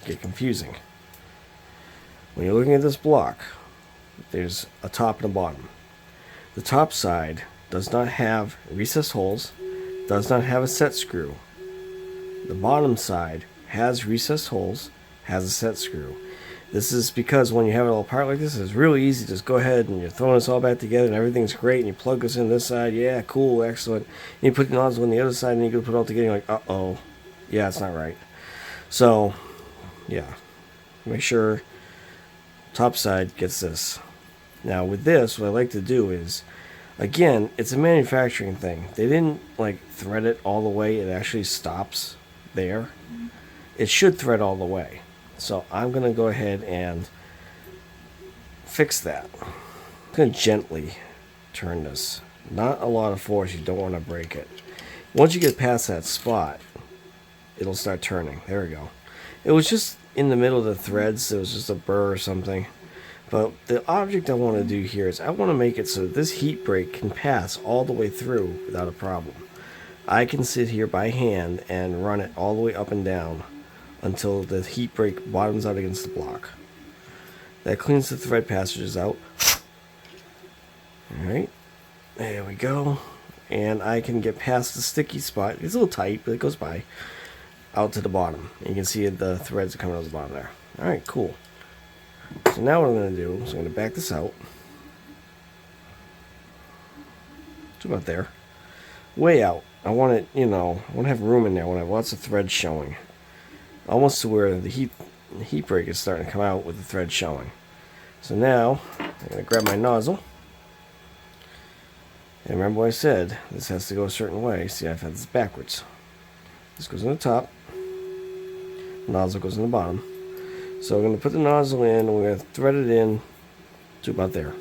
get confusing. When you're looking at this block, there's a top and a bottom. The top side does not have recessed holes, does not have a set screw. The bottom side has recessed holes, has a set screw. This is because when you have it all apart like this, it's really easy to just go ahead and you're throwing this all back together and everything's great, and you plug this in this side, yeah, cool, excellent. And you put the nozzle on the other side and you can put it all together, and you're like, uh-oh, yeah, it's not right. So, yeah, make sure top side gets this. Now with this, what I like to do is, again, it's a manufacturing thing. They didn't like thread it all the way, it actually stops there. It should thread all the way. So I'm going to go ahead and fix that. I'm going to gently turn this. Not a lot of force, you don't want to break it. Once you get past that spot, it'll start turning. There we go. It was just in the middle of the threads, it was just a burr or something. But the object I want to do here is I want to make it so that this heat break can pass all the way through without a problem. I can sit here by hand and run it all the way up and down until the heat break bottoms out against the block. That cleans the thread passages out. Alright, there we go. And I can get past the sticky spot. It's a little tight, but it goes by. Out to the bottom. And you can see the threads are coming out the bottom there. Alright, cool. So now what I'm going to do is I'm going to back this out. It's about there. Way out. I want it, I want to have room in there. I want to have lots of threads showing. Almost to where the heat break is starting to come out with the thread showing. So now, I'm going to grab my nozzle. And remember what I said, this has to go a certain way. See, I've had this backwards. This goes in the top. The nozzle goes in the bottom. So I'm going to put the nozzle in, and we're going to thread it in to about there.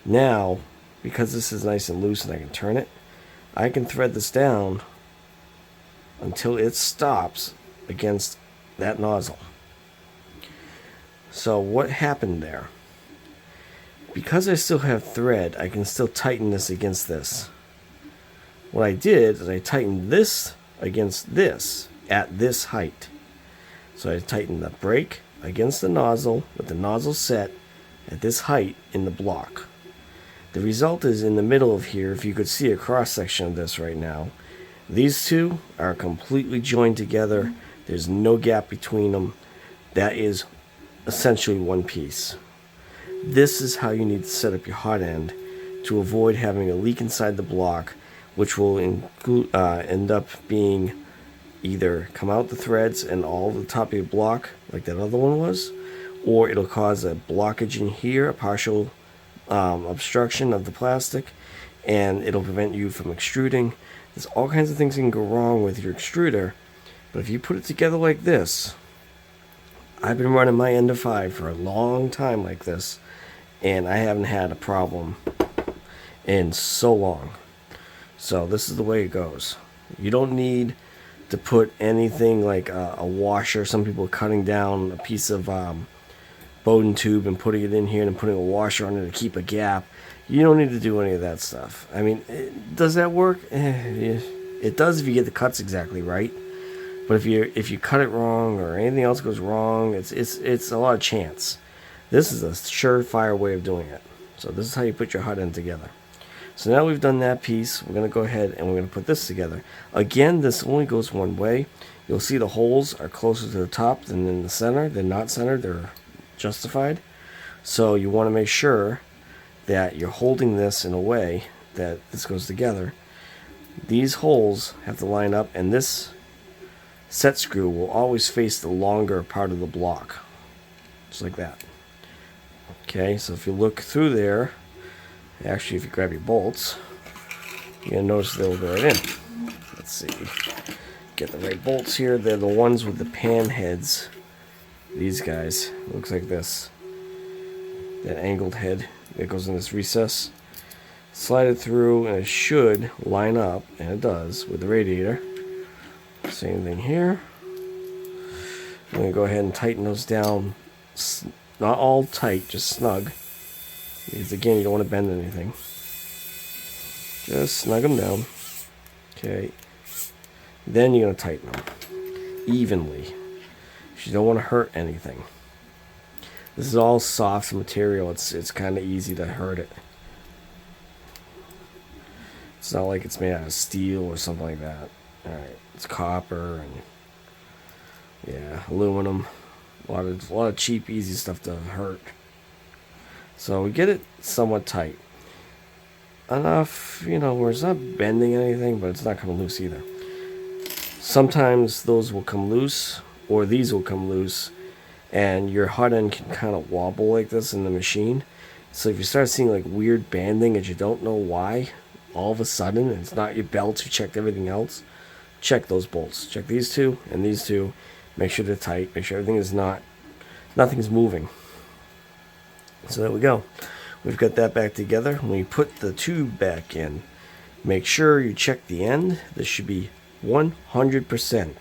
Now, because this is nice and loose and I can turn it, I can thread this down until it stops against that nozzle. So what happened there? Because I still have thread, I can still tighten this against this. What I did is I tightened this against this at this height. So I tightened the brake against the nozzle with the nozzle set at this height in the block. The result is in the middle of here, if you could see a cross section of this right now, these two are completely joined together. There's no gap between them. That is essentially one piece. This is how you need to set up your hot end to avoid having a leak inside the block, which will end up being either come out the threads and all the top of your block like that other one was, or it'll cause a blockage in here, a partial obstruction of the plastic, and it'll prevent you from extruding. There's all kinds of things that can go wrong with your extruder But if you put it together like this, I've been running my Ender 5 for a long time like this, and I haven't had a problem in so long. So this is the way it goes. You don't need to put anything like a washer. Some people are cutting down a piece of Bowden tube and putting it in here and putting a washer on it to keep a gap. You don't need to do any of that stuff. I mean, does that work? It does if you get the cuts exactly right. But if you cut it wrong or anything else goes wrong, it's a lot of chance. This is a surefire way of doing it. So this is how you put your hut end together. So now we've done that piece, we're going to go ahead and we're going to put this together. Again, this only goes one way. You'll see the holes are closer to the top than in the center. They're not centered, they're justified. So you want to make sure that you're holding this in a way that this goes together. These holes have to line up, and this set screw will always face the longer part of the block, just like that. Okay, so if you look through there, actually if you grab your bolts, you're going to notice they'll go right in. Let's see, get the right bolts here. They're the ones with the pan heads. These guys, looks like this, that angled head that goes in this recess. Slide it through and it should line up, and it does, with the radiator. Same thing here. I'm going to go ahead and tighten those down, not all tight, just snug, because again, you don't want to bend anything. Just snug them down. Okay. Then you're going to tighten them evenly. You don't want to hurt anything. This is all soft material. It's kind of easy to hurt it. It's not like it's made out of steel or something like that. Alright, it's copper and yeah, aluminum. A lot of cheap, easy stuff to hurt. So we get it somewhat tight. Enough, where it's not bending anything, but it's not coming loose either. Sometimes those will come loose, or these will come loose, and your hot end can kind of wobble like this in the machine. So if you start seeing like weird banding and you don't know why, all of a sudden, and it's not your belts, you checked everything else, check those bolts. Check these two and these two. Make sure they're tight. Make sure everything is nothing's moving. So there we go. We've got that back together. When you put the tube back in, make sure you check the end. This should be 100%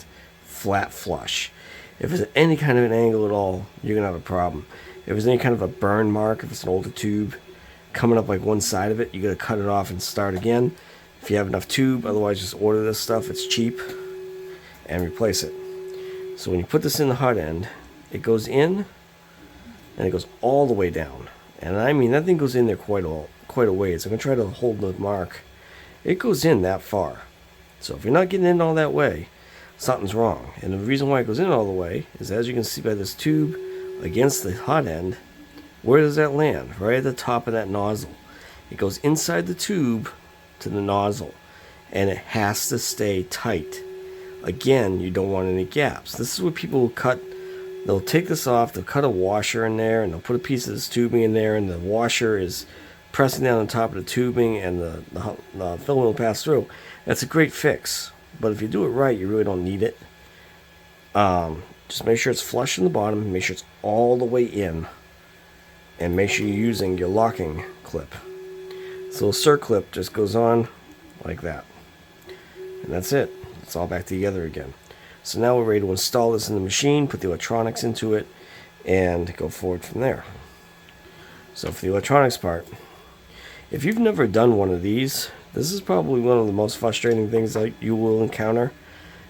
flat flush. If there's any kind of an angle at all, you're going to have a problem. If there's any kind of a burn mark, if it's an older tube coming up like one side of it, you got to cut it off and start again. If you have enough tube, otherwise just order this stuff, it's cheap, and replace it. So when you put this in the hot end, it goes in and it goes all the way down. And I mean, that thing goes in there quite a ways. I'm going to try to hold the mark. It goes in that far. So if you're not getting in all that way, something's wrong. And the reason why it goes in all the way is, as you can see by this tube against the hot end, where does that land? Right at the top of that nozzle. It goes inside the tube to the nozzle, and it has to stay tight. Again, you don't want any gaps. This is where people will cut. They'll take this off, they'll cut a washer in there, and they'll put a piece of this tubing in there, and the washer is pressing down on top of the tubing, and the film will pass through. That's a great fix, but if you do it right, you really don't need it. Just make sure it's flush in the bottom, make sure it's all the way in, and make sure you're using your locking clip. So a circlip just goes on like that, and that's it. It's all back together again. So now we're ready to install this in the machine, put the electronics into it, and go forward from there. So for the electronics part, if you've never done one of these, this is probably one of the most frustrating things that you will encounter,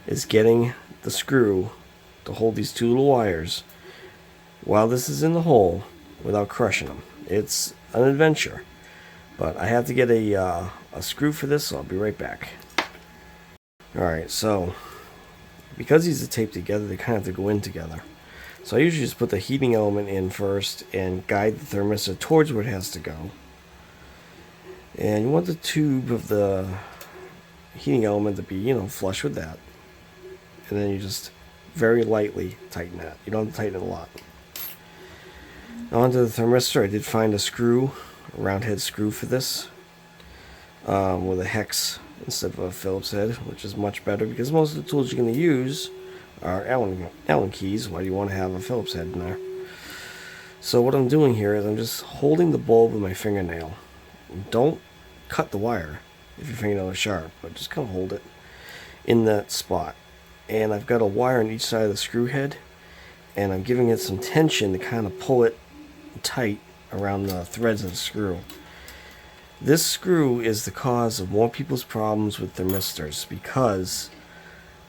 is getting the screw to hold these two little wires while this is in the hole without crushing them. It's an adventure, but I have to get a screw for this, so I'll be right back. Alright, so because these are taped together, they kind of have to go in together. So I usually just put the heating element in first and guide the thermistor towards where it has to go. And you want the tube of the heating element to be, flush with that. And then you just very lightly tighten that. You don't have to tighten it a lot. Now onto the thermistor, I did find a screw, a round head screw for this, with a hex instead of a Phillips head, which is much better because most of the tools you're going to use are Allen keys. Why do you want to have a Phillips head in there? So what I'm doing here is I'm just holding the bulb with my fingernail. Don't cut the wire if your fingernail is sharp, but just kind of hold it in that spot. And I've got a wire on each side of the screw head, and I'm giving it some tension to kind of pull it tight around the threads of the screw. This screw is the cause of more people's problems with thermistors because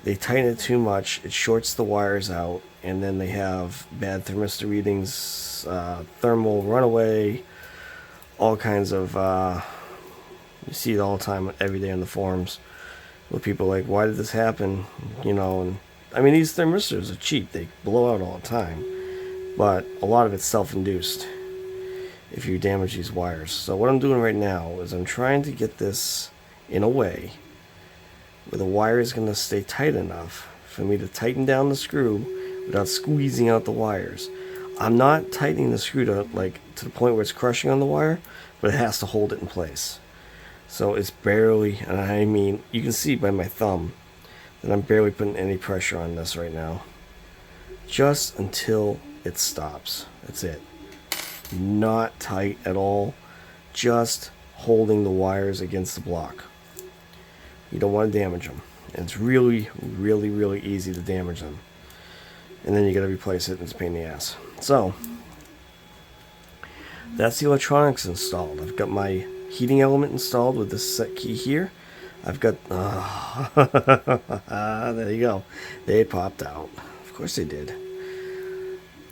they tighten it too much, it shorts the wires out, and then they have bad thermistor readings, thermal runaway, all kinds of, you see it all the time, every day on the forums, where people are like, why did this happen? You know, and I mean, these thermistors are cheap, they blow out all the time, but a lot of it's self-induced if you damage these wires. So what I'm doing right now is I'm trying to get this in a way where the wire is going to stay tight enough for me to tighten down the screw without squeezing out the wires. I'm not tightening the screw to the point where it's crushing on the wire, but it has to hold it in place. So it's barely, and I mean, you can see by my thumb that I'm barely putting any pressure on this right now. Just until it stops. That's it. Not tight at all. Just holding the wires against the block. You don't want to damage them. And it's really, really, really easy to damage them. And then you got to replace it, and it's a pain in the ass. So, that's the electronics installed. I've got my heating element installed with this set key here. I've got, there you go. They popped out. Of course they did.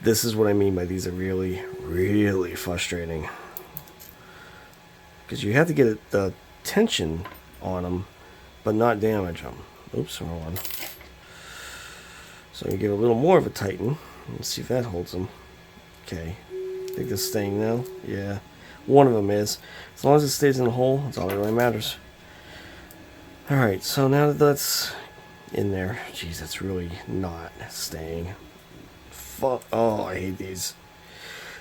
This is what I mean by these are really, really frustrating. Because you have to get the tension on them, but not damage them. Oops, wrong one. So you give a little more of a tighten. Let's see if that holds them. Okay. I think it's staying now. Yeah. One of them is. As long as it stays in the hole, that's all that really matters. Alright, so now that that's in there. Jeez, that's really not staying. Fuck. Oh, I hate these.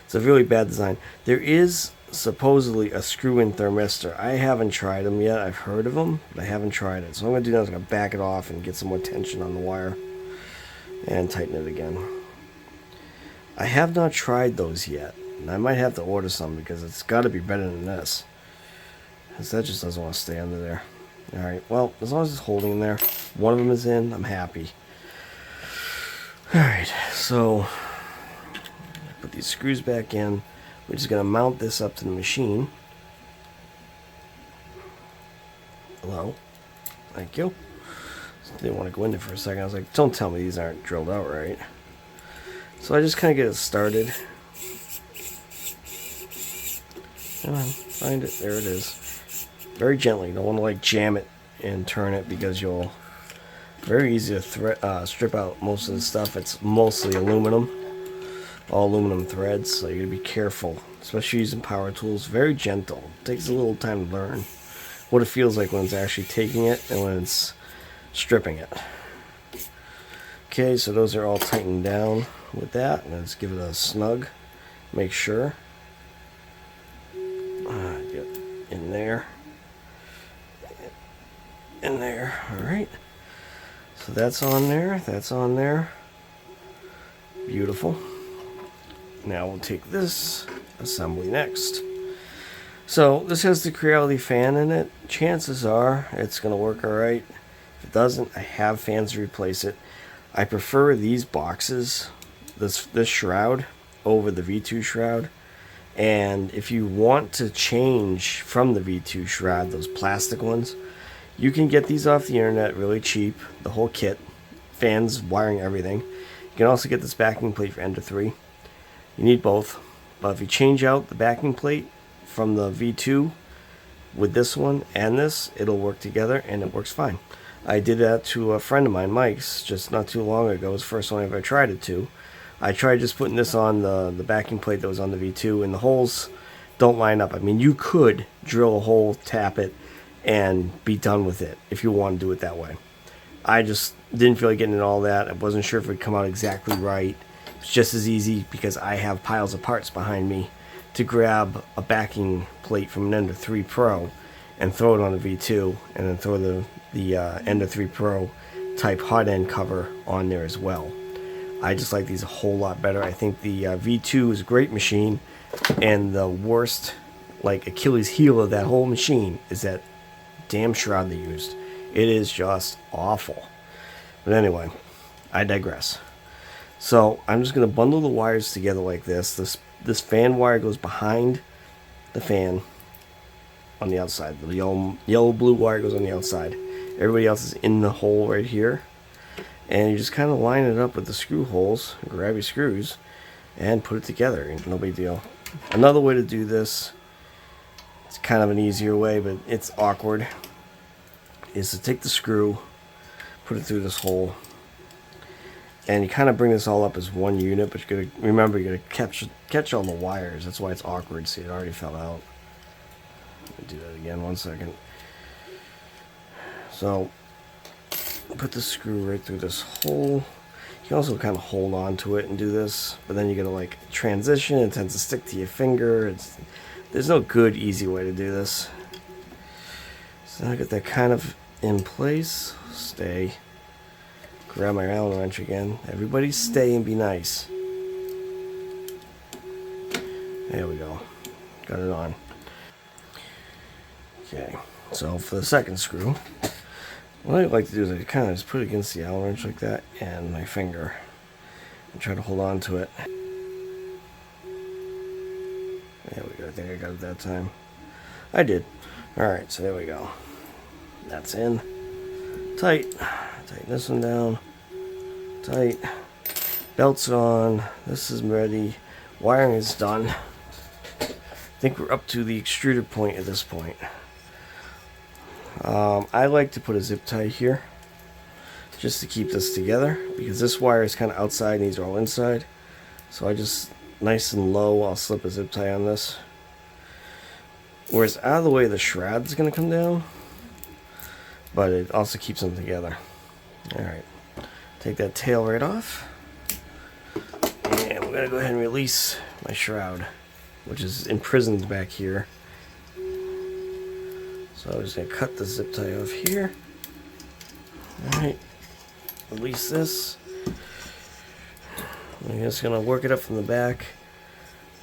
It's a really bad design. There is supposedly a screw-in thermistor. I haven't tried them yet. I've heard of them, but I haven't tried it. So what I'm going to do now is I'm going to back it off and get some more tension on the wire and tighten it again. I have not tried those yet, and I might have to order some because it's got to be better than this. Because that just doesn't want to stay under there. Alright, well, as long as it's holding in there, one of them is in, I'm happy. Alright, so put these screws back in. We're just going to mount this up to the machine. Hello. Thank you. Didn't want to go in there for a second. I was like, don't tell me these aren't drilled out right. So I just kind of get it started. Come on, find it. There it is. Very gently. You don't want to like jam it and turn it because you'll... Very easy to strip out most of the stuff. It's mostly aluminum. All aluminum threads, so you gotta be careful. Especially using power tools. Very gentle. It takes a little time to learn what it feels like when it's actually taking it and when it's stripping it. Okay, so those are all tightened down with that. Let's give it a snug. Make sure. Get in there. In there. Alright. So that's on there. That's on there. Beautiful. Now we'll take this assembly next. So this has the Creality fan in it. Chances are it's going to work alright. If it doesn't, I have fans to replace it. I prefer these boxes, this shroud, over the V2 shroud. And if you want to change from the V2 shroud, those plastic ones, you can get these off the internet really cheap. The whole kit, fans, wiring, everything. You can also get this backing plate for Ender 3. You need both. But if you change out the backing plate from the V2 with this one and this, it'll work together and it works fine. I did that to a friend of mine, Mike's, just not too long ago. It was the first one I ever tried it to. I tried just putting this on the backing plate that was on the V2, and the holes don't line up. I mean, you could drill a hole, tap it, and be done with it if you want to do it that way. I just didn't feel like getting into all that. I wasn't sure if it would come out exactly right. It's just as easy because I have piles of parts behind me to grab a backing plate from an Ender 3 Pro and throw it on the V2, and then throw the Ender 3 Pro type hot end cover on there as well. I just like these a whole lot better. I think the V2 is a great machine, and the worst, like, Achilles heel of that whole machine is that damn shroud they used. It is just awful. But anyway, I digress. So I'm just going to bundle the wires together like this. This fan wire goes behind the fan on the outside. The yellow blue wire goes on the outside. Everybody else is in the hole right here. And you just kind of line it up with the screw holes, grab your screws, and put it together. No big deal. Another way to do this, it's kind of an easier way, but it's awkward, is to take the screw, put it through this hole, and you kind of bring this all up as one unit, but you gotta remember, you gotta catch all the wires. That's why it's awkward. See, it already fell out. Let me do that again, 1 second. So put the screw right through this hole. You can also kind of hold on to it and do this, but then you're gonna like transition. It tends to stick to your finger. There's no good easy way to do this. So I get that kind of in place. Stay. Grab my Allen wrench again. Everybody stay and be nice. There we go. Got it on. Okay, so for the second screw, what I like to do is I kind of just put it against the Allen wrench like that and my finger and try to hold on to it. There we go. I think I got it that time. I did. Alright, so there we go. That's in. Tight. Tighten this one down. Tight. Belt's on. This is ready. Wiring is done. I think we're up to the extruder point at this point. I like to put a zip tie here just to keep this together, because this wire is kind of outside and these are all inside. So I just, nice and low, I'll slip a zip tie on this. Whereas out of the way the shroud's going to come down, but it also keeps them together. Alright, take that tail right off, and we're going to go ahead and release my shroud, which is imprisoned back here. So I'm just going to cut the zip tie off here. Alright, release this. I'm just going to work it up from the back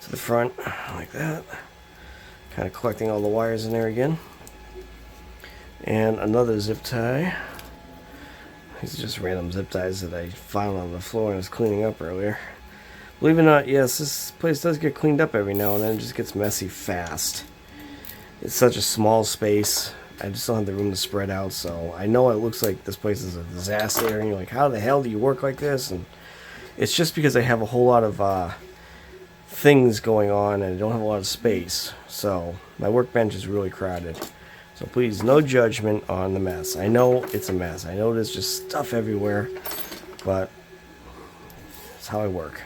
to the front, like that. Kind of collecting all the wires in there again. And another zip tie. These are just random zip ties that I found on the floor and was cleaning up earlier. Believe it or not, yes, this place does get cleaned up every now and then. It just gets messy fast. It's such a small space. I just don't have the room to spread out, so I know it looks like this place is a disaster, and you're like, how the hell do you work like this? And it's just because I have a whole lot of things going on and I don't have a lot of space. So my workbench is really crowded. So please, no judgment on the mess. I know it's a mess. I know there's just stuff everywhere, but it's how I work.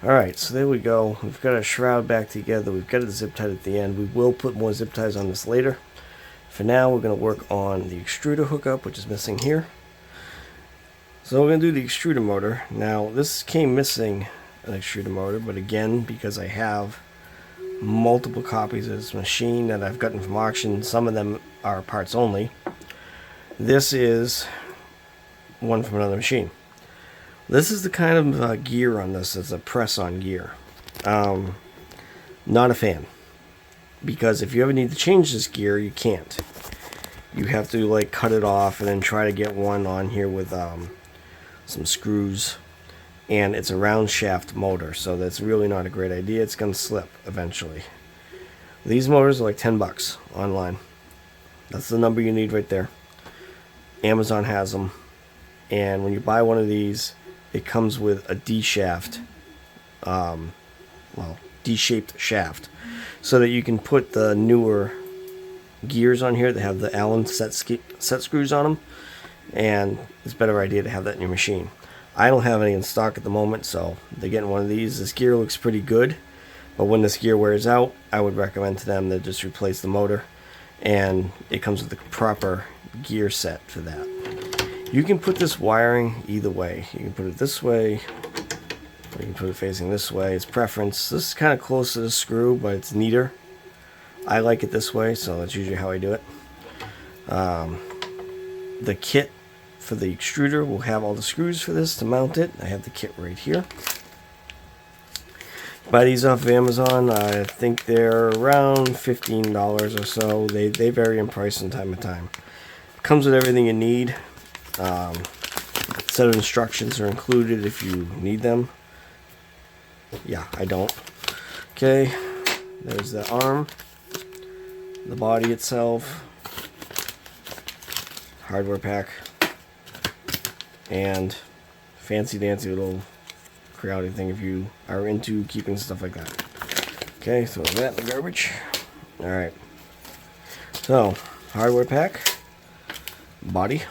Alright, so there we go. We've got our shroud back together. We've got it zip tied at the end. We will put more zip ties on this later. For now, we're going to work on the extruder hookup, which is missing here. So we're going to do the extruder motor. Now, this came missing an extruder motor, but again, because I have multiple copies of this machine that I've gotten from auction, some of them are parts only. This is one from another machine. This is the kind of gear on this that's a press-on gear. Not a fan. Because if you ever need to change this gear, you can't. You have to like cut it off and then try to get one on here with some screws. And it's a round shaft motor, so that's really not a great idea. It's going to slip eventually. These motors are like 10 bucks online. That's the number you need right there. Amazon has them. And when you buy one of these, it comes with a D-shaft, D-shaped shaft, so that you can put the newer gears on here that have the Allen set screws on them, and it's a better idea to have that in your machine. I don't have any in stock at the moment, so they're getting one of these. This gear looks pretty good, but when this gear wears out, I would recommend to them to just replace the motor, and it comes with the proper gear set for that. You can put this wiring either way. You can put it this way, or you can put it facing this way. It's preference. This is kind of close to the screw, but it's neater. I like it this way, so that's usually how I do it. The kit for the extruder, we'll have all the screws for this to mount it. I have the kit right here. Buy these off of Amazon. I think they're around $15 or so. They vary in price from time to time. Comes with everything you need. Set of instructions are included if you need them. Yeah, I don't. Okay, there's the arm, the body itself, hardware pack, and fancy dancy little crowding thing if you are into keeping stuff like that. Okay, throw that in the garbage. Alright, so hardware pack, body.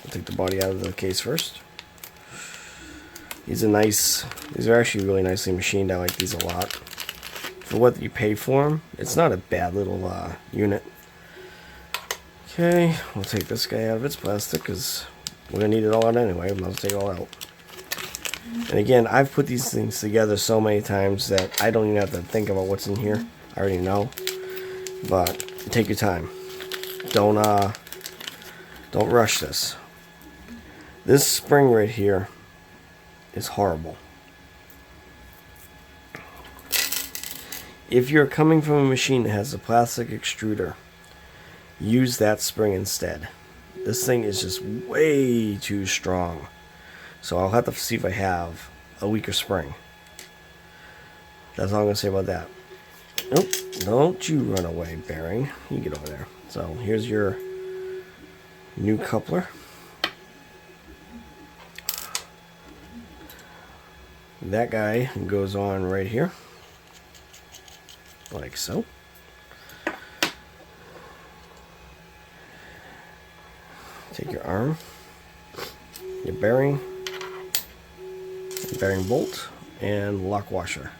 I'll take the body out of the case first. These are actually really nicely machined. I like these a lot. For what you pay for them, it's not a bad little unit. Okay, we'll take this guy out of its plastic because we're going to need it all out anyway. I'll take it all out. And again, I've put these things together so many times that I don't even have to think about what's in here. I already know. But take your time. Don't rush this. This spring right here is horrible. If you're coming from a machine that has a plastic extruder, use that spring instead. This thing is just way too strong. So I'll have to see if I have a weaker spring. That's all I'm going to say about that. Nope, don't you run away, bearing. You get over there. So here's your new coupler. That guy goes on right here, like so. Take your arm, your bearing bolt, and lock washer.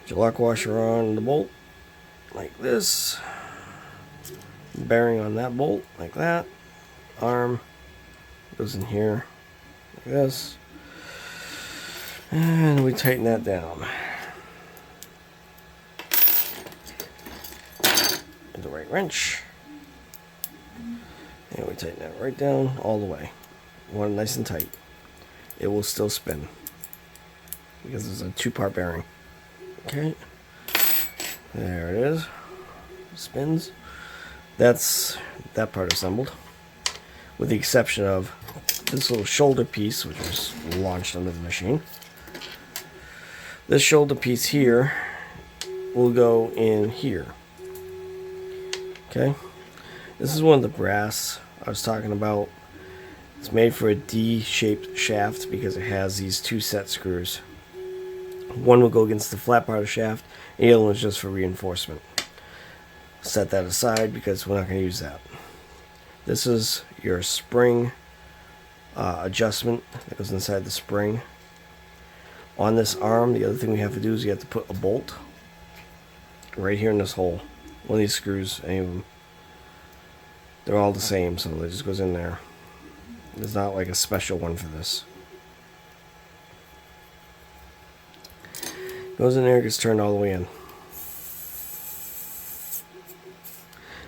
Put your lock washer on the bolt, like this. Bearing on that bolt, like that. Arm goes in here, like this. And we tighten that down. With the right wrench. And we tighten that right down all the way. We want it nice and tight. It will still spin. Because it's a two-part bearing. Okay. There it is. Spins. That's that part assembled. With the exception of this little shoulder piece, which was launched under the machine. This shoulder piece here will go in here. Okay, this is one of the brass I was talking about. It's made for a D-shaped shaft because it has these two set screws. One will go against the flat part of the shaft, and the other one's just for reinforcement. Set that aside because we're not going to use that. This is your spring adjustment that goes inside the spring. On this arm, the other thing we have to do is you have to put a bolt right here in this hole. One of these screws, any of them, they're all the same, so it just goes in there. There's not like a special one for this. Goes in there, gets turned all the way in.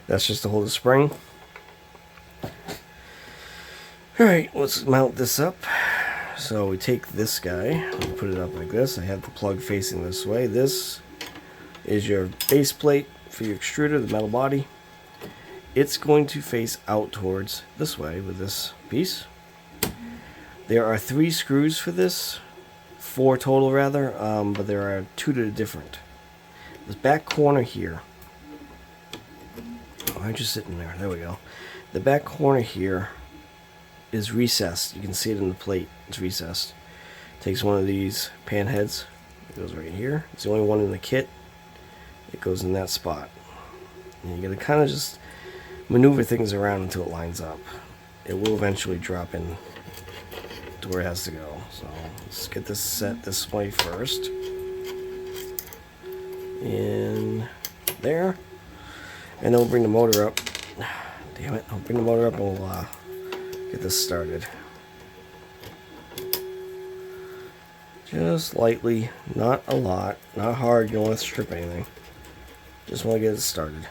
That's just to hold the spring. Alright, let's mount this up. So we take this guy and put it up like this. I have the plug facing this way. This is your base plate for your extruder, the metal body. It's going to face out towards this way with this piece. There are 3 screws for this. 4 total rather, but there are 2 that are different. This back corner here. Oh, I'm just sitting there. There we go. The back corner here is recessed. You can see it in the plate. It's recessed. Takes one of these pan heads. It goes right here. It's the only one in the kit. It goes in that spot. And you gotta kind of just maneuver things around until it lines up. It will eventually drop in to where it has to go. So let's get this set this way first. In there. And then we'll bring the motor up. Damn it. I'll bring the motor up and we'll get this started. Just lightly, not a lot, not hard. You don't want to strip anything. Just want to get it started.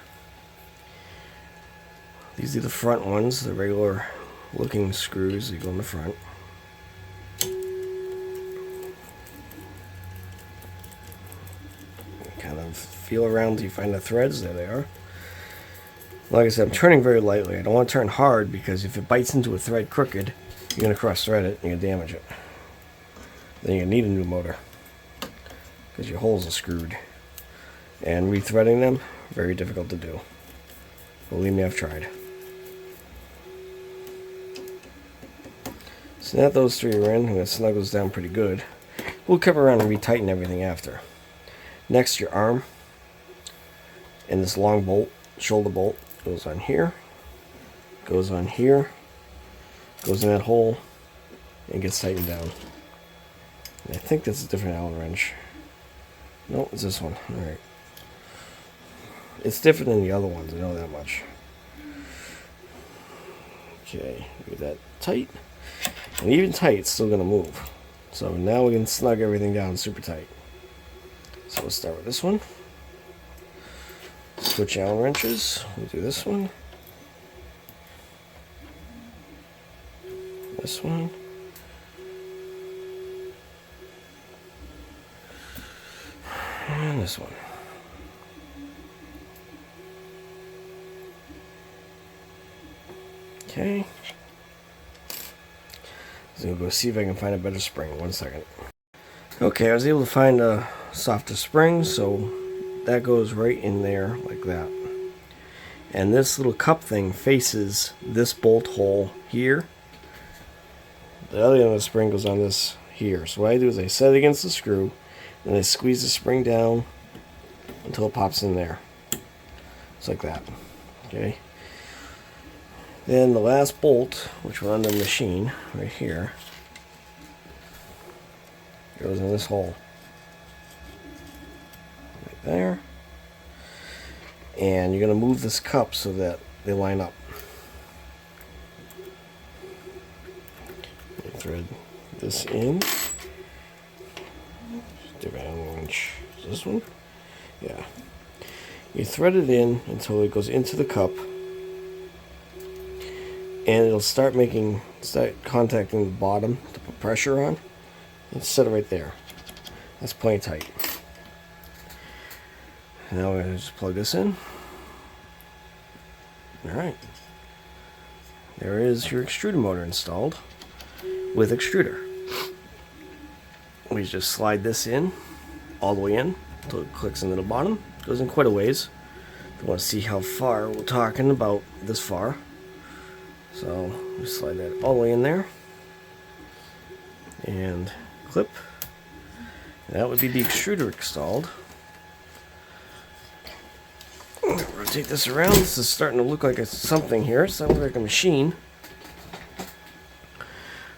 These are the front ones, the regular looking screws that go in the front. Kind of feel around till you find the threads. There they are. Like I said, I'm turning very lightly. I don't want to turn hard because if it bites into a thread crooked, you're going to cross thread it and you're going to damage it. Then you're going to need a new motor because your holes are screwed. And rethreading them, very difficult to do. Believe me, I've tried. So now that those three are in, I'm going to snug those down pretty good. We'll come around and retighten everything after. Next, your arm and this long bolt, shoulder bolt, goes on here, goes on here, goes in that hole, and gets tightened down. And I think that's a different Allen wrench. No, it's this one. Alright. It's different than the other ones, I know that much. Okay, get that tight. And even tight, it's still going to move. So now we can snug everything down super tight. So we'll start with this one. Switch Allen wrenches. We'll do this one. This one. And this one. Okay. So I'm going to go see if I can find a better spring. 1 second. Okay, I was able to find a softer spring, so that goes right in there like that. And this little cup thing faces this bolt hole here. The other end of the spring goes on this here. So what I do is I set it against the screw, and I squeeze the spring down until it pops in there. It's like that. Okay. Then the last bolt, which will on the machine right here, goes in this hole. Right there. And you're going to move this cup so that they line up. You thread this in. Different Allen wrench. Is this one? Yeah. You thread it in until it goes into the cup. And it'll start contacting the bottom to put pressure on. And set it right there. That's plenty tight. Now we're going to just plug this in. Alright. There is your extruder motor installed with extruder. We just slide this in, all the way in, until it clicks into the bottom. Goes in quite a ways. If you want to see how far we're talking about, this far. So we slide that all the way in there. And clip. That would be the extruder installed. Rotate this around. This is starting to look like something here. It's starting to look like a machine.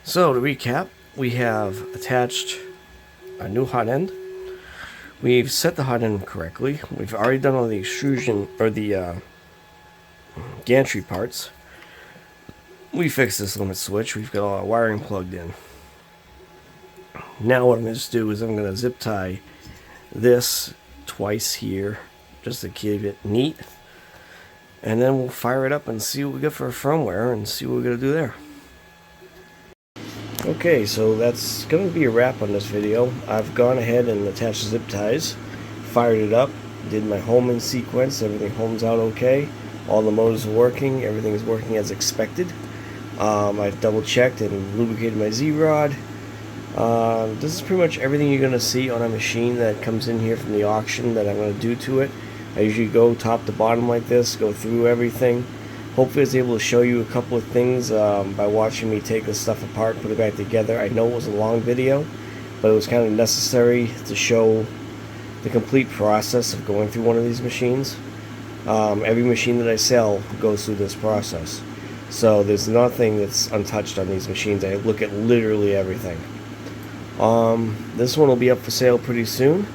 So to recap, we have attached a new hot end. We've set the hot end correctly. We've already done all the extrusion or the gantry parts. We fixed this limit switch. We've got all our wiring plugged in. Now what I'm going to do is I'm going to zip tie this twice here just to keep it neat. And then we'll fire it up and see what we get for firmware and see what we're going to do there. Okay, so that's going to be a wrap on this video. I've gone ahead and attached zip ties, fired it up, did my homing sequence. Everything homes out okay. All the motors are working. Everything is working as expected. I've double checked and lubricated my Z-rod. This is pretty much everything you're going to see on a machine that comes in here from the auction that I'm going to do to it. I usually go top to bottom like this, go through everything. Hopefully I was able to show you a couple of things by watching me take this stuff apart and put it back together. I know it was a long video, but it was kind of necessary to show the complete process of going through one of these machines. Every machine that I sell goes through this process. So there's nothing that's untouched on these machines. I look at literally everything. This one will be up for sale pretty soon.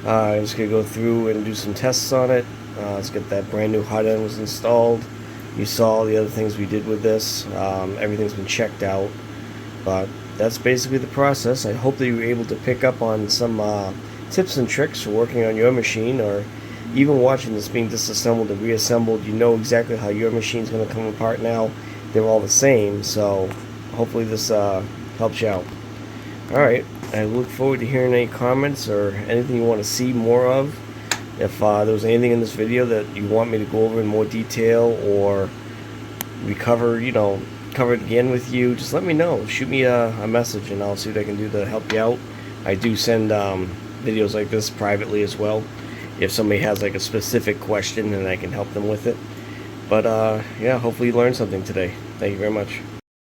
I'm just going to go through and do some tests on it. Let's get that brand new hot end was installed. You saw the other things we did with this. Everything's been checked out. But that's basically the process. I hope that you were able to pick up on some tips and tricks for working on your machine, or even watching this being disassembled and reassembled. You know exactly how your machine's going to come apart now, they're all the same. So hopefully this helps you out. Alright, I look forward to hearing any comments or anything you want to see more of. If there was anything in this video that you want me to go over in more detail or recover, cover it again with you, just let me know. Shoot me a message and I'll see what I can do to help you out. I do send videos like this privately as well. If somebody has like a specific question, then I can help them with it. But yeah, hopefully you learned something today. Thank you very much.